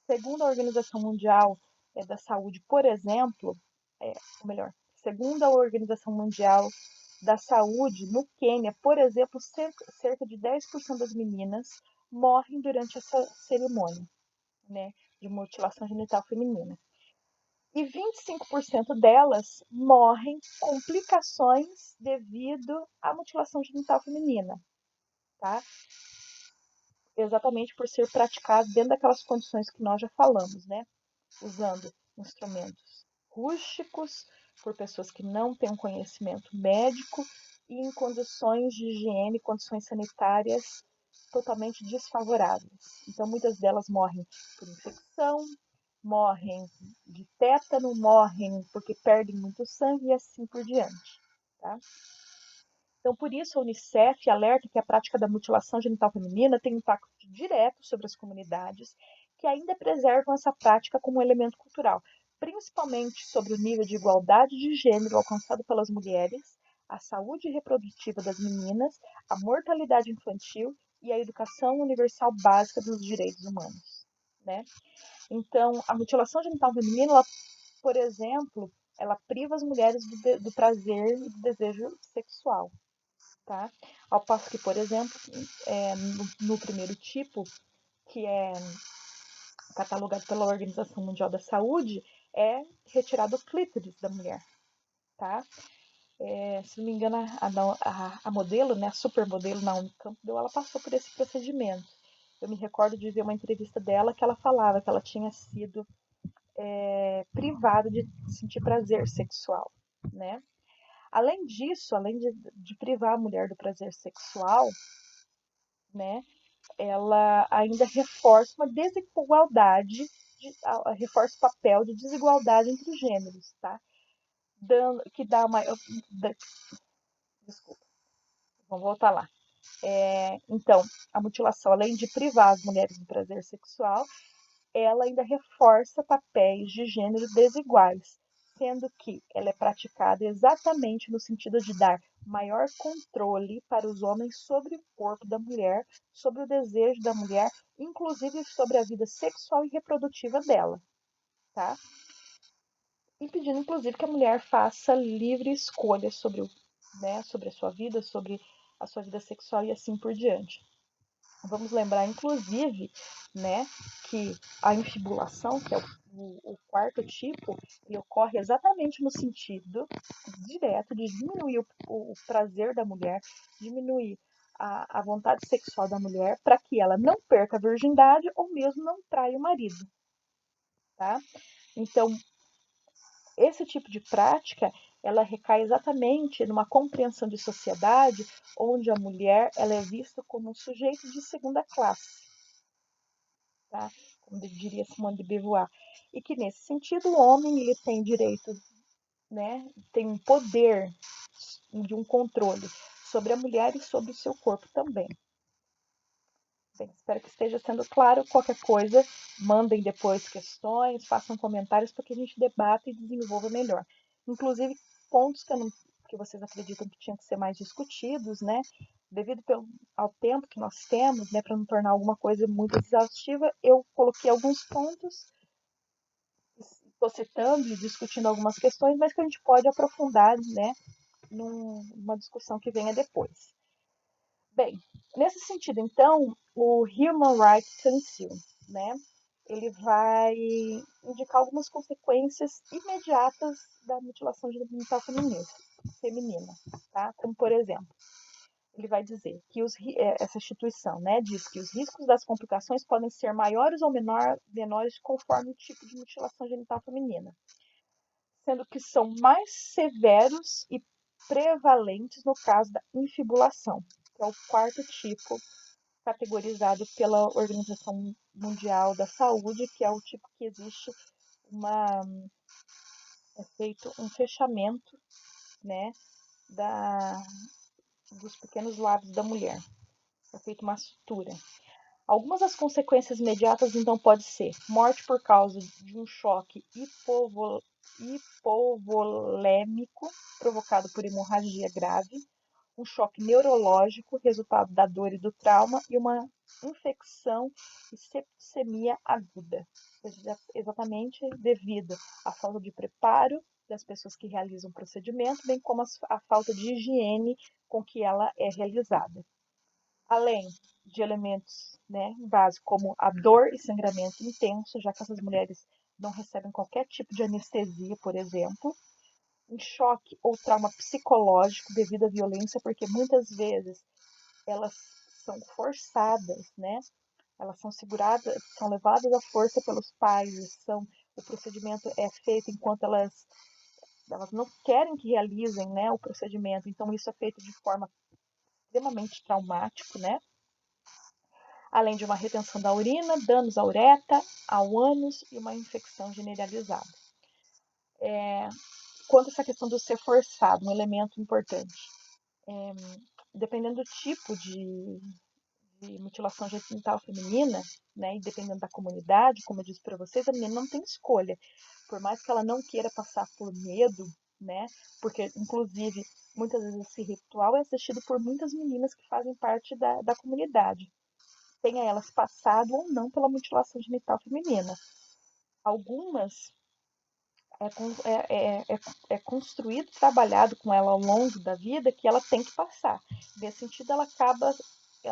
Segundo a Organização Mundial da Saúde, por exemplo, ou melhor, segundo a Organização Mundial da Saúde, no Quênia, por exemplo, cerca de 10% das meninas morrem durante essa cerimônia, né, de mutilação genital feminina. E 25% delas morrem complicações devido à mutilação genital feminina, tá? Exatamente por ser praticado dentro daquelas condições que nós já falamos, né? Usando instrumentos rústicos, por pessoas que não têm um conhecimento médico e em condições de higiene, condições sanitárias totalmente desfavoráveis. Então, muitas delas morrem por infecção, morrem de tétano, morrem porque perdem muito sangue e assim por diante. Tá? Então, por isso, a Unicef alerta que a prática da mutilação genital feminina tem impacto direto sobre as comunidades que ainda preservam essa prática como um elemento cultural, principalmente sobre o nível de igualdade de gênero alcançado pelas mulheres, a saúde reprodutiva das meninas, a mortalidade infantil e a educação universal básica dos direitos humanos. Né? Então, a mutilação genital feminina, ela, por exemplo, ela priva as mulheres do prazer e do desejo sexual. Tá? Ao passo que, por exemplo, no primeiro tipo, que é catalogado pela Organização Mundial da Saúde, é retirar do clítoris da mulher, tá? Se não me engano, a modelo, né, a supermodelo na Unicamp, ela passou por esse procedimento. Eu me recordo de ver uma entrevista dela que ela falava que ela tinha sido privada de sentir prazer sexual, né? Além disso, além de privar a mulher do prazer sexual, né, ela ainda reforça uma desigualdade, reforça o papel de desigualdade entre os gêneros, tá? Que dá uma. Desculpa, vamos voltar lá. Então, a mutilação, além de privar as mulheres do prazer sexual, ela ainda reforça papéis de gênero desiguais, sendo que ela é praticada exatamente no sentido de dar maior controle para os homens sobre o corpo da mulher, sobre o desejo da mulher, inclusive sobre a vida sexual e reprodutiva dela, tá? Impedindo, inclusive, que a mulher faça livre escolha sobre, sobre a sua vida, sobre a sua vida sexual e assim por diante. Vamos lembrar, inclusive, né, que a infibulação, que é o quarto tipo, ele ocorre exatamente no sentido direto de diminuir o prazer da mulher, diminuir a vontade sexual da mulher, para que ela não perca a virgindade ou mesmo não traia o marido, tá? Então, esse tipo de prática, ela recai exatamente numa compreensão de sociedade onde a mulher ela é vista como um sujeito de segunda classe, tá? Como diria Simone de Beauvoir. E que nesse sentido o homem ele tem direito, né, tem um poder de um controle sobre a mulher e sobre o seu corpo também. Bem, espero que esteja sendo claro. Qualquer coisa, mandem depois questões, façam comentários para que a gente debata e desenvolva melhor. Inclusive, pontos que vocês acreditam que tinham que ser mais discutidos, né? Devido ao tempo que nós temos, né, para não tornar alguma coisa muito exaustiva, eu coloquei alguns pontos, estou citando e discutindo algumas questões, mas que a gente pode aprofundar, né, numa discussão que venha depois. Bem, nesse sentido, então, o Human Rights Council, né, ele vai indicar algumas consequências imediatas da mutilação genital feminina, tá? Como, por exemplo, ele vai dizer que essa instituição, né, diz que os riscos das complicações podem ser maiores ou menores conforme o tipo de mutilação genital feminina, sendo que são mais severos e prevalentes no caso da infibulação, que é o quarto tipo categorizado pela Organização Mundial da Saúde, que é o tipo que existe é feito um fechamento, né, da, dos pequenos lábios da mulher, é feito uma sutura. Algumas das consequências imediatas, então, pode ser morte por causa de um choque hipovolêmico provocado por hemorragia grave, um choque neurológico, resultado da dor e do trauma, e uma infecção e septicemia aguda, exatamente devido à falta de preparo das pessoas que realizam o procedimento, bem como a falta de higiene com que ela é realizada. Além de elementos, né, básicos como a dor e sangramento intenso, já que essas mulheres não recebem qualquer tipo de anestesia, por exemplo, um choque ou trauma psicológico devido à violência, porque muitas vezes elas são forçadas, né? Elas são seguradas, são levadas à força pelos pais, o procedimento é feito enquanto elas não querem que realizem, né, o procedimento, então isso é feito de forma extremamente traumática, né? Além de uma retenção da urina, danos à uretra, ao ânus e uma infecção generalizada. Quanto a essa questão do ser forçado, um elemento importante. Dependendo do tipo de mutilação genital feminina, né, e dependendo da comunidade, como eu disse para vocês, a menina não tem escolha. Por mais que ela não queira passar por medo, né, porque inclusive muitas vezes esse ritual é assistido por muitas meninas que fazem parte da comunidade, tenha elas passado ou não pela mutilação genital feminina. Algumas é construído, trabalhado com ela ao longo da vida que ela tem que passar. Nesse sentido, ela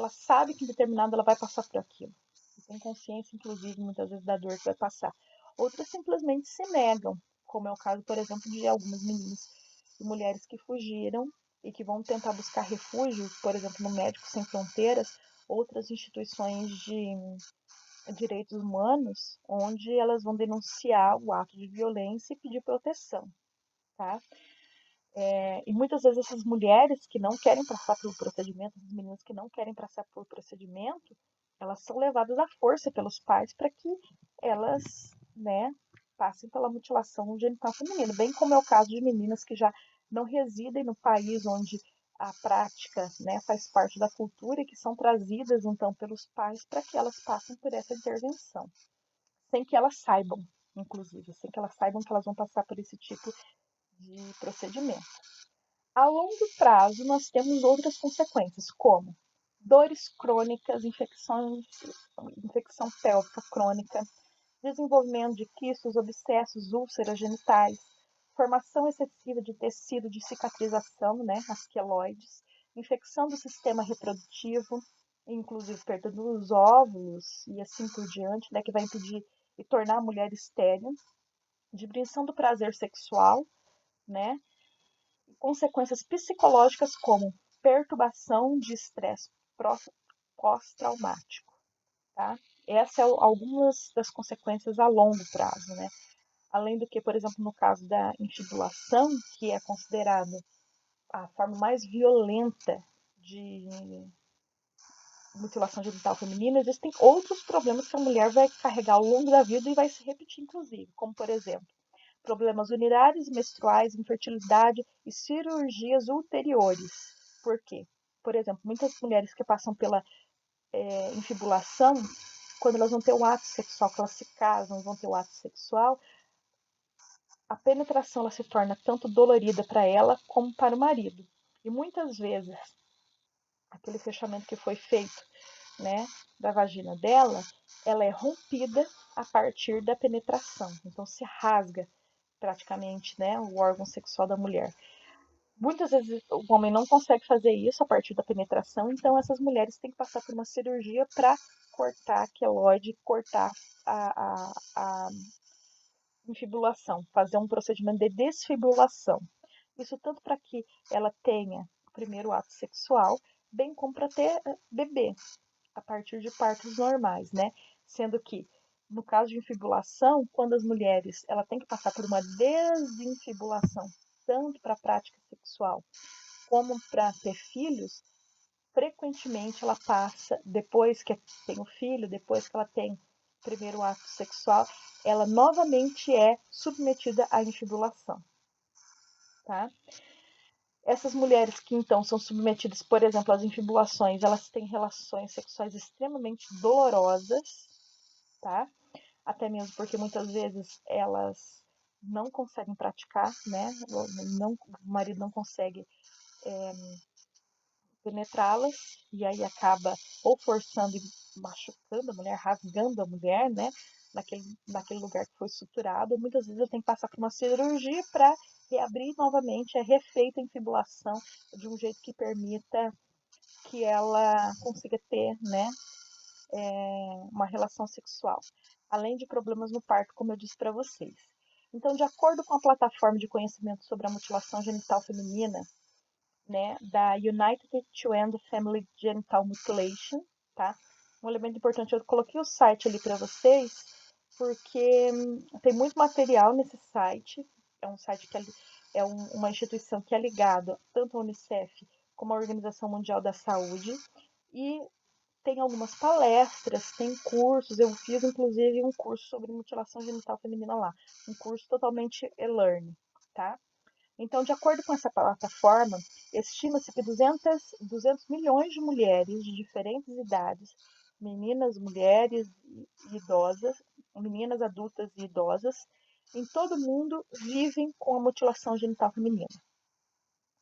sabe que em determinado ela vai passar por aquilo. E tem consciência, inclusive, muitas vezes da dor que vai passar. outras simplesmente se negam, como é o caso, por exemplo, de algumas meninas e mulheres que fugiram e que vão tentar buscar refúgio, por exemplo, no Médicos Sem Fronteiras, outras instituições de direitos humanos, onde elas vão denunciar o ato de violência e pedir proteção, tá? E muitas vezes essas mulheres que não querem passar pelo procedimento, essas meninas que não querem passar por procedimento, elas são levadas à força pelos pais para que elas, né, passem pela mutilação genital feminina, bem como é o caso de meninas que já não residem no país onde a prática, né, faz parte da cultura e que são trazidas então pelos pais para que elas passem por essa intervenção, sem que elas saibam, inclusive, sem que elas saibam que elas vão passar por esse tipo de procedimento. A longo prazo, nós temos outras consequências, como dores crônicas, infecção pélvica crônica, desenvolvimento de quistos, abscessos, úlceras genitais, formação excessiva de tecido de cicatrização, né, as queloides, infecção do sistema reprodutivo, inclusive perda dos óvulos e assim por diante, né, que vai impedir e tornar a mulher estéril, diminuição do prazer sexual, né, consequências psicológicas como perturbação de estresse pós-traumático, tá? Essas são algumas das consequências a longo prazo, né? Além do que, por exemplo, no caso da infibulação, que é considerada a forma mais violenta de mutilação genital feminina, existem outros problemas que a mulher vai carregar ao longo da vida e vai se repetir, inclusive, como, por exemplo, problemas urinários, menstruais, infertilidade e cirurgias ulteriores. Por quê? Por exemplo, muitas mulheres que passam pela infibulação, quando elas vão ter o ato sexual, que elas se casam, vão ter o ato sexual, a penetração ela se torna tanto dolorida para ela como para o marido. E muitas vezes, aquele fechamento que foi feito, né, da vagina dela, ela é rompida a partir da penetração. Então se rasga praticamente, né, o órgão sexual da mulher. Muitas vezes o homem não consegue fazer isso a partir da penetração, então essas mulheres têm que passar por uma cirurgia para cortar a queloide, cortar a infibulação, fazer um procedimento de desfibulação. Isso tanto para que ela tenha o primeiro ato sexual, bem como para ter bebê a partir de partos normais, né? Sendo que no caso de infibulação, quando as mulheres ela tem que passar por uma desinfibulação, tanto para a prática sexual como para ter filhos, frequentemente ela passa, depois que tem o filho, depois que ela tem o primeiro ato sexual, ela novamente é submetida à infibulação, tá? Essas mulheres que então são submetidas, por exemplo, às infibulações, elas têm relações sexuais extremamente dolorosas, tá? Até mesmo porque muitas vezes elas não conseguem praticar, né? Não, o marido não consegue penetrá-las e aí acaba ou forçando e machucando a mulher, rasgando a mulher, né? Naquele lugar que foi suturado. Ou muitas vezes eu tenho que passar por uma cirurgia para reabrir novamente, é refeita a infibulação de um jeito que permita que ela consiga ter, né, uma relação sexual, além de problemas no parto, como eu disse para vocês. Então, de acordo com a plataforma de conhecimento sobre a mutilação genital feminina, né, da United to End Family Genital Mutilation, tá? Um elemento importante, eu coloquei o site ali para vocês, porque tem muito material nesse site. É um site que uma instituição que é ligada tanto à Unicef como à Organização Mundial da Saúde e tem algumas palestras, tem cursos. Eu fiz inclusive um curso sobre mutilação genital feminina lá, um curso totalmente e-learning, tá? Então, de acordo com essa plataforma, estima-se que 200 milhões de mulheres de diferentes idades, meninas, mulheres e idosas, meninas adultas e idosas, em todo o mundo vivem com a mutilação genital feminina.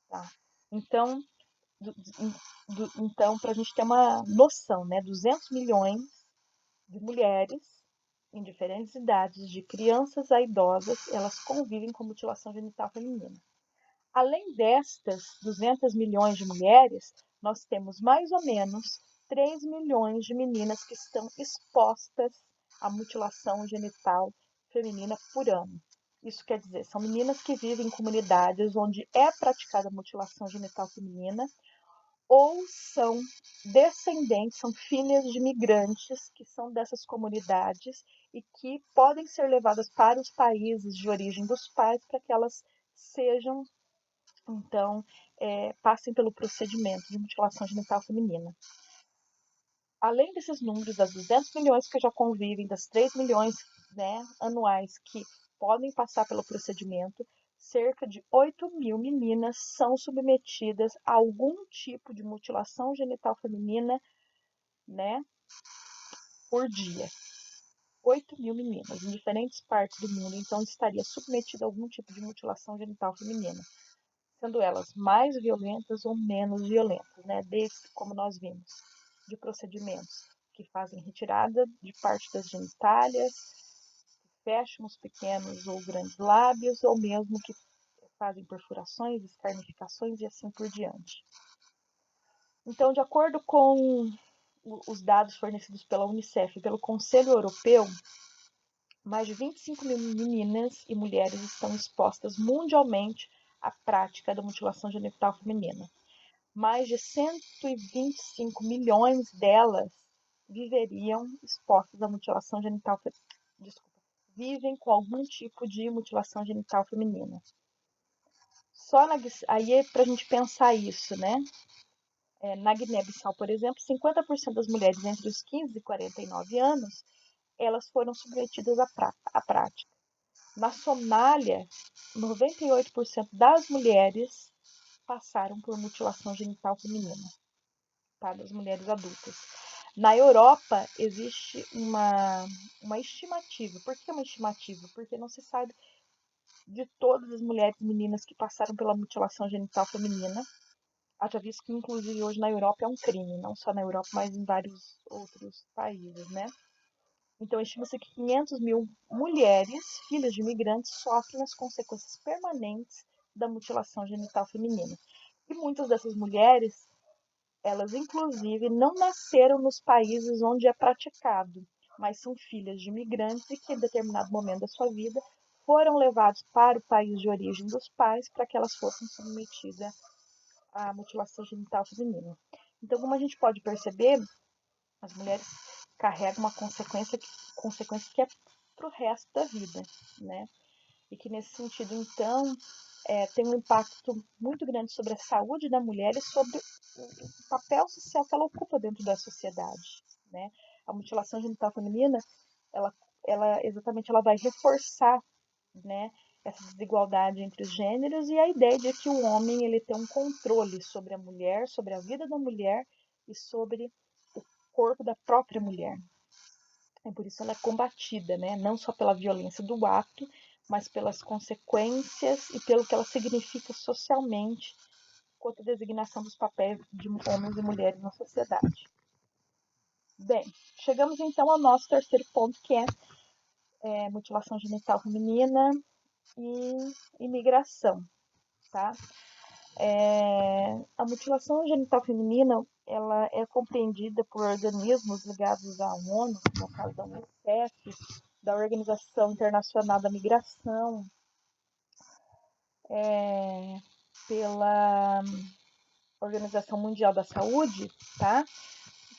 Tá? Então, então para a gente ter uma noção, né, 200 milhões de mulheres em diferentes idades, de crianças a idosas, elas convivem com mutilação genital feminina. Além destas 200 milhões de mulheres, nós temos mais ou menos 3 milhões de meninas que estão expostas à mutilação genital feminina por ano. Isso quer dizer, são meninas que vivem em comunidades onde é praticada mutilação genital feminina ou são descendentes, são filhas de migrantes que são dessas comunidades e que podem ser levadas para os países de origem dos pais para que elas sejam, então, passem pelo procedimento de mutilação genital feminina. Além desses números, das 200 milhões que já convivem, das 3 milhões, né, anuais que podem passar pelo procedimento, cerca de 8 mil meninas são submetidas a algum tipo de mutilação genital feminina, né, por dia. 8 mil meninas em diferentes partes do mundo, então, estaria submetida a algum tipo de mutilação genital feminina, sendo elas mais violentas ou menos violentas, né, desde, como nós vimos, de procedimentos que fazem retirada de parte das genitálias, que fecham os pequenos ou grandes lábios, ou mesmo que fazem perfurações, escarnificações e assim por diante. Então, de acordo com os dados fornecidos pela Unicef e pelo Conselho Europeu, mais de 25 mil meninas e mulheres estão expostas mundialmente à prática da mutilação genital feminina. Mais de 125 milhões delas viveriam expostas à mutilação genital feminina. Desculpa, vivem com algum tipo de mutilação genital feminina. Aí é para a gente pensar isso, né? Na Guiné-Bissau, por exemplo, 50% das mulheres entre os 15 e 49 anos, elas foram submetidas à prática. Na Somália, 98% das mulheres passaram por mutilação genital feminina, tá? Das mulheres adultas. Na Europa, existe uma estimativa. Por que uma estimativa? Porque não se sabe de todas as mulheres e meninas que passaram pela mutilação genital feminina. Haja visto que, inclusive, hoje na Europa é um crime, não só na Europa, mas em vários outros países, né? Então, estima-se que 500 mil mulheres, filhas de imigrantes, sofrem as consequências permanentes da mutilação genital feminina. E muitas dessas mulheres, elas inclusive não nasceram nos países onde é praticado, mas são filhas de imigrantes e que em determinado momento da sua vida foram levados para o país de origem dos pais para que elas fossem submetidas à mutilação genital feminina. Então, como a gente pode perceber, as mulheres carregam uma consequência que é para o resto da vida, né? E que nesse sentido, então, tem um impacto muito grande sobre a saúde da mulher e sobre o papel social que ela ocupa dentro da sociedade, né? A mutilação genital feminina, ela, ela vai reforçar, né, essa desigualdade entre os gêneros e a ideia de que o homem ele tem um controle sobre a mulher, sobre a vida da mulher e sobre o corpo da própria mulher. E por isso ela é combatida, né? Não só pela violência do ato, mas pelas consequências e pelo que ela significa socialmente quanto à designação dos papéis de homens e mulheres na sociedade. Bem, chegamos então ao nosso terceiro ponto, que é mutilação genital feminina e imigração, tá? A mutilação genital feminina ela é compreendida por organismos ligados à ONU, no caso da Unicef, da Organização Internacional da Migração, pela Organização Mundial da Saúde, tá?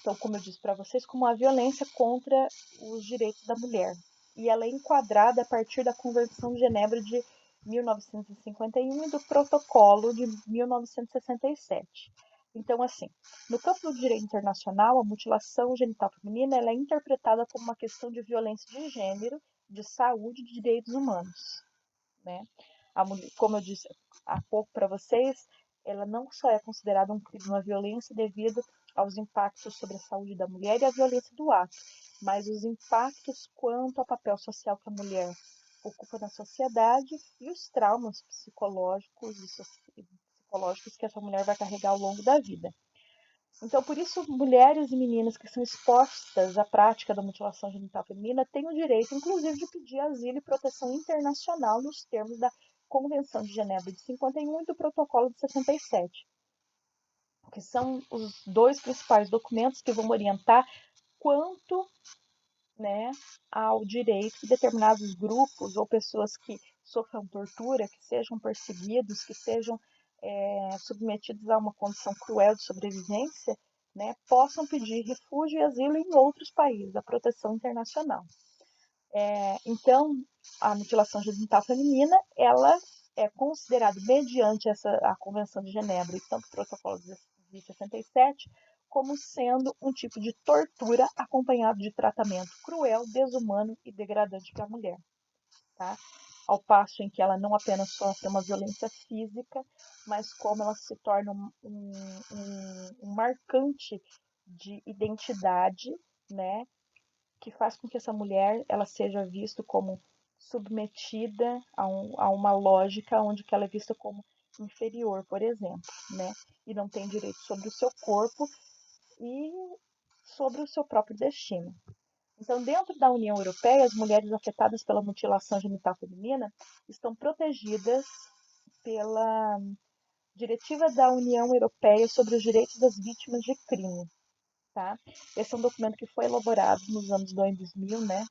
Então, como eu disse para vocês, como a violência contra os direitos da mulher. E ela é enquadrada a partir da Convenção de Genebra de 1951 e do Protocolo de 1967. Então, assim, no campo do direito internacional, a mutilação genital feminina ela é interpretada como uma questão de violência de gênero, de saúde e de direitos humanos, né? Como eu disse há pouco para vocês, ela não só é considerada um crime, uma violência devido aos impactos sobre a saúde da mulher e a violência do ato, mas os impactos quanto ao papel social que a mulher ocupa na sociedade e os traumas psicológicos e psicológicos que essa mulher vai carregar ao longo da vida. Então, por isso, mulheres e meninas que são expostas à prática da mutilação genital feminina têm o direito, inclusive, de pedir asilo e proteção internacional nos termos da Convenção de Genebra de 51 e do Protocolo de 67, que são os dois principais documentos que vão orientar quanto né, ao direito que determinados grupos ou pessoas que sofram tortura, que sejam perseguidos, que sejam submetidos a uma condição cruel de sobrevivência, né, possam pedir refúgio e asilo em outros países, a proteção internacional. Então, a mutilação genital feminina, ela é considerada, mediante a Convenção de Genebra e tanto o Protocolo de 67, como sendo um tipo de tortura acompanhado de tratamento cruel, desumano e degradante para a mulher. Tá? Ao passo em que ela não apenas sofre uma violência física, mas como ela se torna um marcante de identidade, né, que faz com que essa mulher ela seja vista como submetida a uma lógica onde ela é vista como inferior, por exemplo, né? E não tem direito sobre o seu corpo e sobre o seu próprio destino. Então, dentro da União Europeia, as mulheres afetadas pela mutilação genital feminina estão protegidas pela Diretiva da União Europeia sobre os Direitos das Vítimas de Crime. Tá? Esse é um documento que foi elaborado nos anos 2000, né,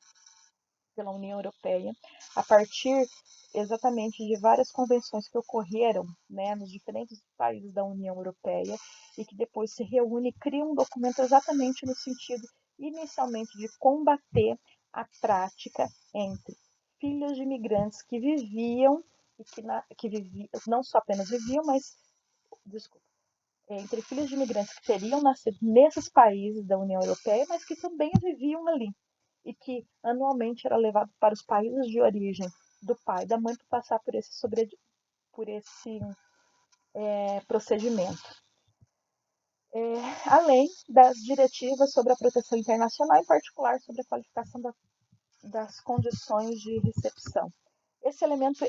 pela União Europeia, a partir exatamente de várias convenções que ocorreram, né, nos diferentes países da União Europeia e que depois se reúne e cria um documento exatamente no sentido inicialmente de combater a prática entre filhos de imigrantes que viviam e que viviam, não só apenas viviam, mas desculpa, entre filhos de imigrantes que teriam nascido nesses países da União Europeia, mas que também viviam ali e que anualmente era levado para os países de origem do pai e da mãe para passar por esse procedimento. Além das diretivas sobre a proteção internacional, em particular sobre a qualificação das condições de recepção. Esse elemento,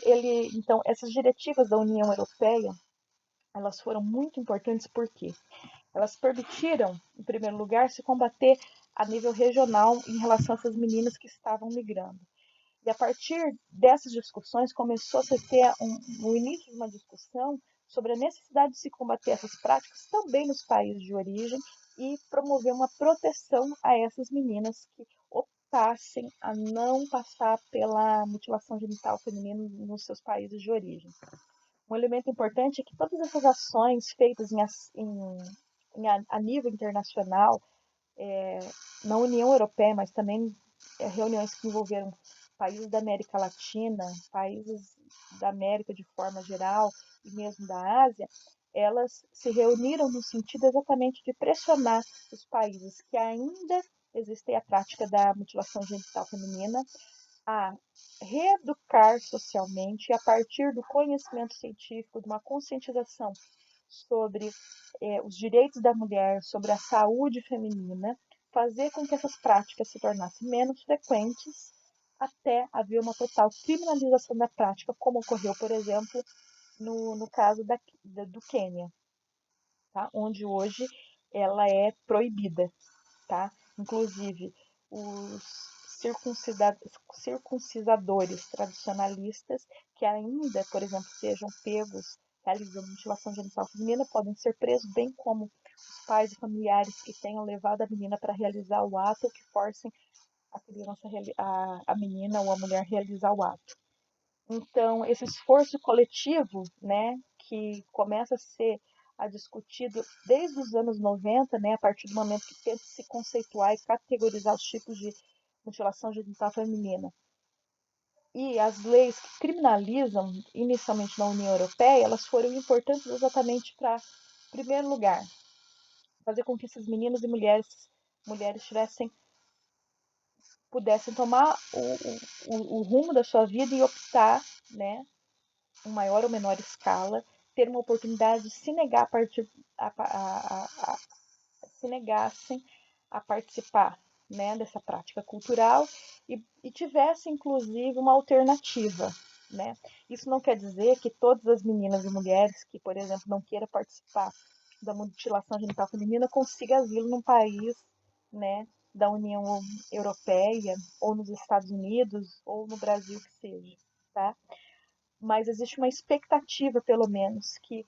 então, essas diretivas da União Europeia, elas foram muito importantes porque elas permitiram, em primeiro lugar, se combater a nível regional em relação a essas meninas que estavam migrando. E a partir dessas discussões começou a se ter o início de uma discussão sobre a necessidade de se combater essas práticas também nos países de origem e promover uma proteção a essas meninas que optassem a não passar pela mutilação genital feminina nos seus países de origem. Um elemento importante é que todas essas ações feitas a nível internacional, na União Europeia, mas também reuniões que envolveram países da América Latina, países da América de forma geral e mesmo da Ásia, elas se reuniram no sentido exatamente de pressionar os países que ainda existem a prática da mutilação genital feminina a reeducar socialmente a partir do conhecimento científico, de uma conscientização sobre os direitos da mulher, sobre a saúde feminina, fazer com que essas práticas se tornassem menos frequentes até haver uma total criminalização da prática, como ocorreu, por exemplo, no caso do Quênia, tá? Onde hoje ela é proibida. Tá? Inclusive, os circuncisadores tradicionalistas que ainda, por exemplo, sejam pegos realizando mutilação genital feminina podem ser presos, bem como os pais e familiares que tenham levado a menina para realizar o ato ou que forcem a criança, a menina ou a mulher realizar o ato. Então, esse esforço coletivo, né, que começa a ser discutido desde os anos 90, né, a partir do momento que tenta se conceituar e categorizar os tipos de mutilação genital feminina. E as leis que criminalizam, inicialmente na União Europeia, elas foram importantes exatamente para, em primeiro lugar, fazer com que esses meninos e mulheres pudessem tomar o rumo da sua vida e optar, né, em maior ou menor escala, ter uma oportunidade de se negar a se negassem a participar, né, dessa prática cultural e tivesse inclusive uma alternativa, né? Isso não quer dizer que todas as meninas e mulheres que, por exemplo, não queiram participar da mutilação genital feminina consigam asilo num país, né, da União Europeia ou nos Estados Unidos ou no Brasil que seja, tá? Mas existe uma expectativa, pelo menos, que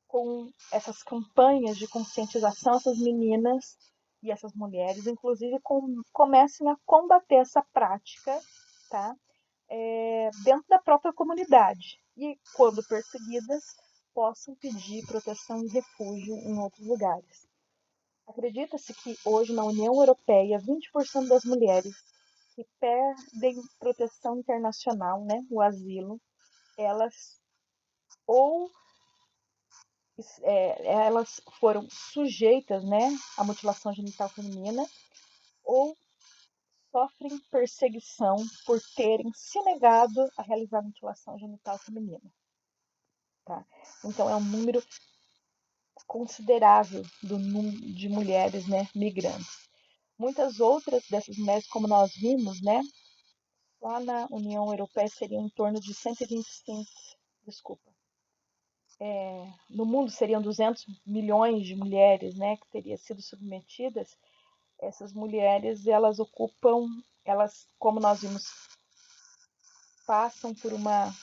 com essas campanhas de conscientização, essas meninas e essas mulheres, inclusive, comecem a combater essa prática, tá? Dentro da própria comunidade e, quando perseguidas, possam pedir proteção e refúgio em outros lugares. Acredita-se que hoje na União Europeia, 20% das mulheres que pedem proteção internacional, né, o asilo, elas ou elas foram sujeitas, né, à mutilação genital feminina ou sofrem perseguição por terem se negado a realizar mutilação genital feminina. Tá? Então é um número considerável de mulheres, né, migrantes. Muitas outras dessas mulheres, como nós vimos, né, lá na União Europeia seriam em torno de 125, desculpa, no mundo seriam 200 milhões de mulheres, né, que teriam sido submetidas. Essas mulheres, elas ocupam, elas, como nós vimos, passam por uma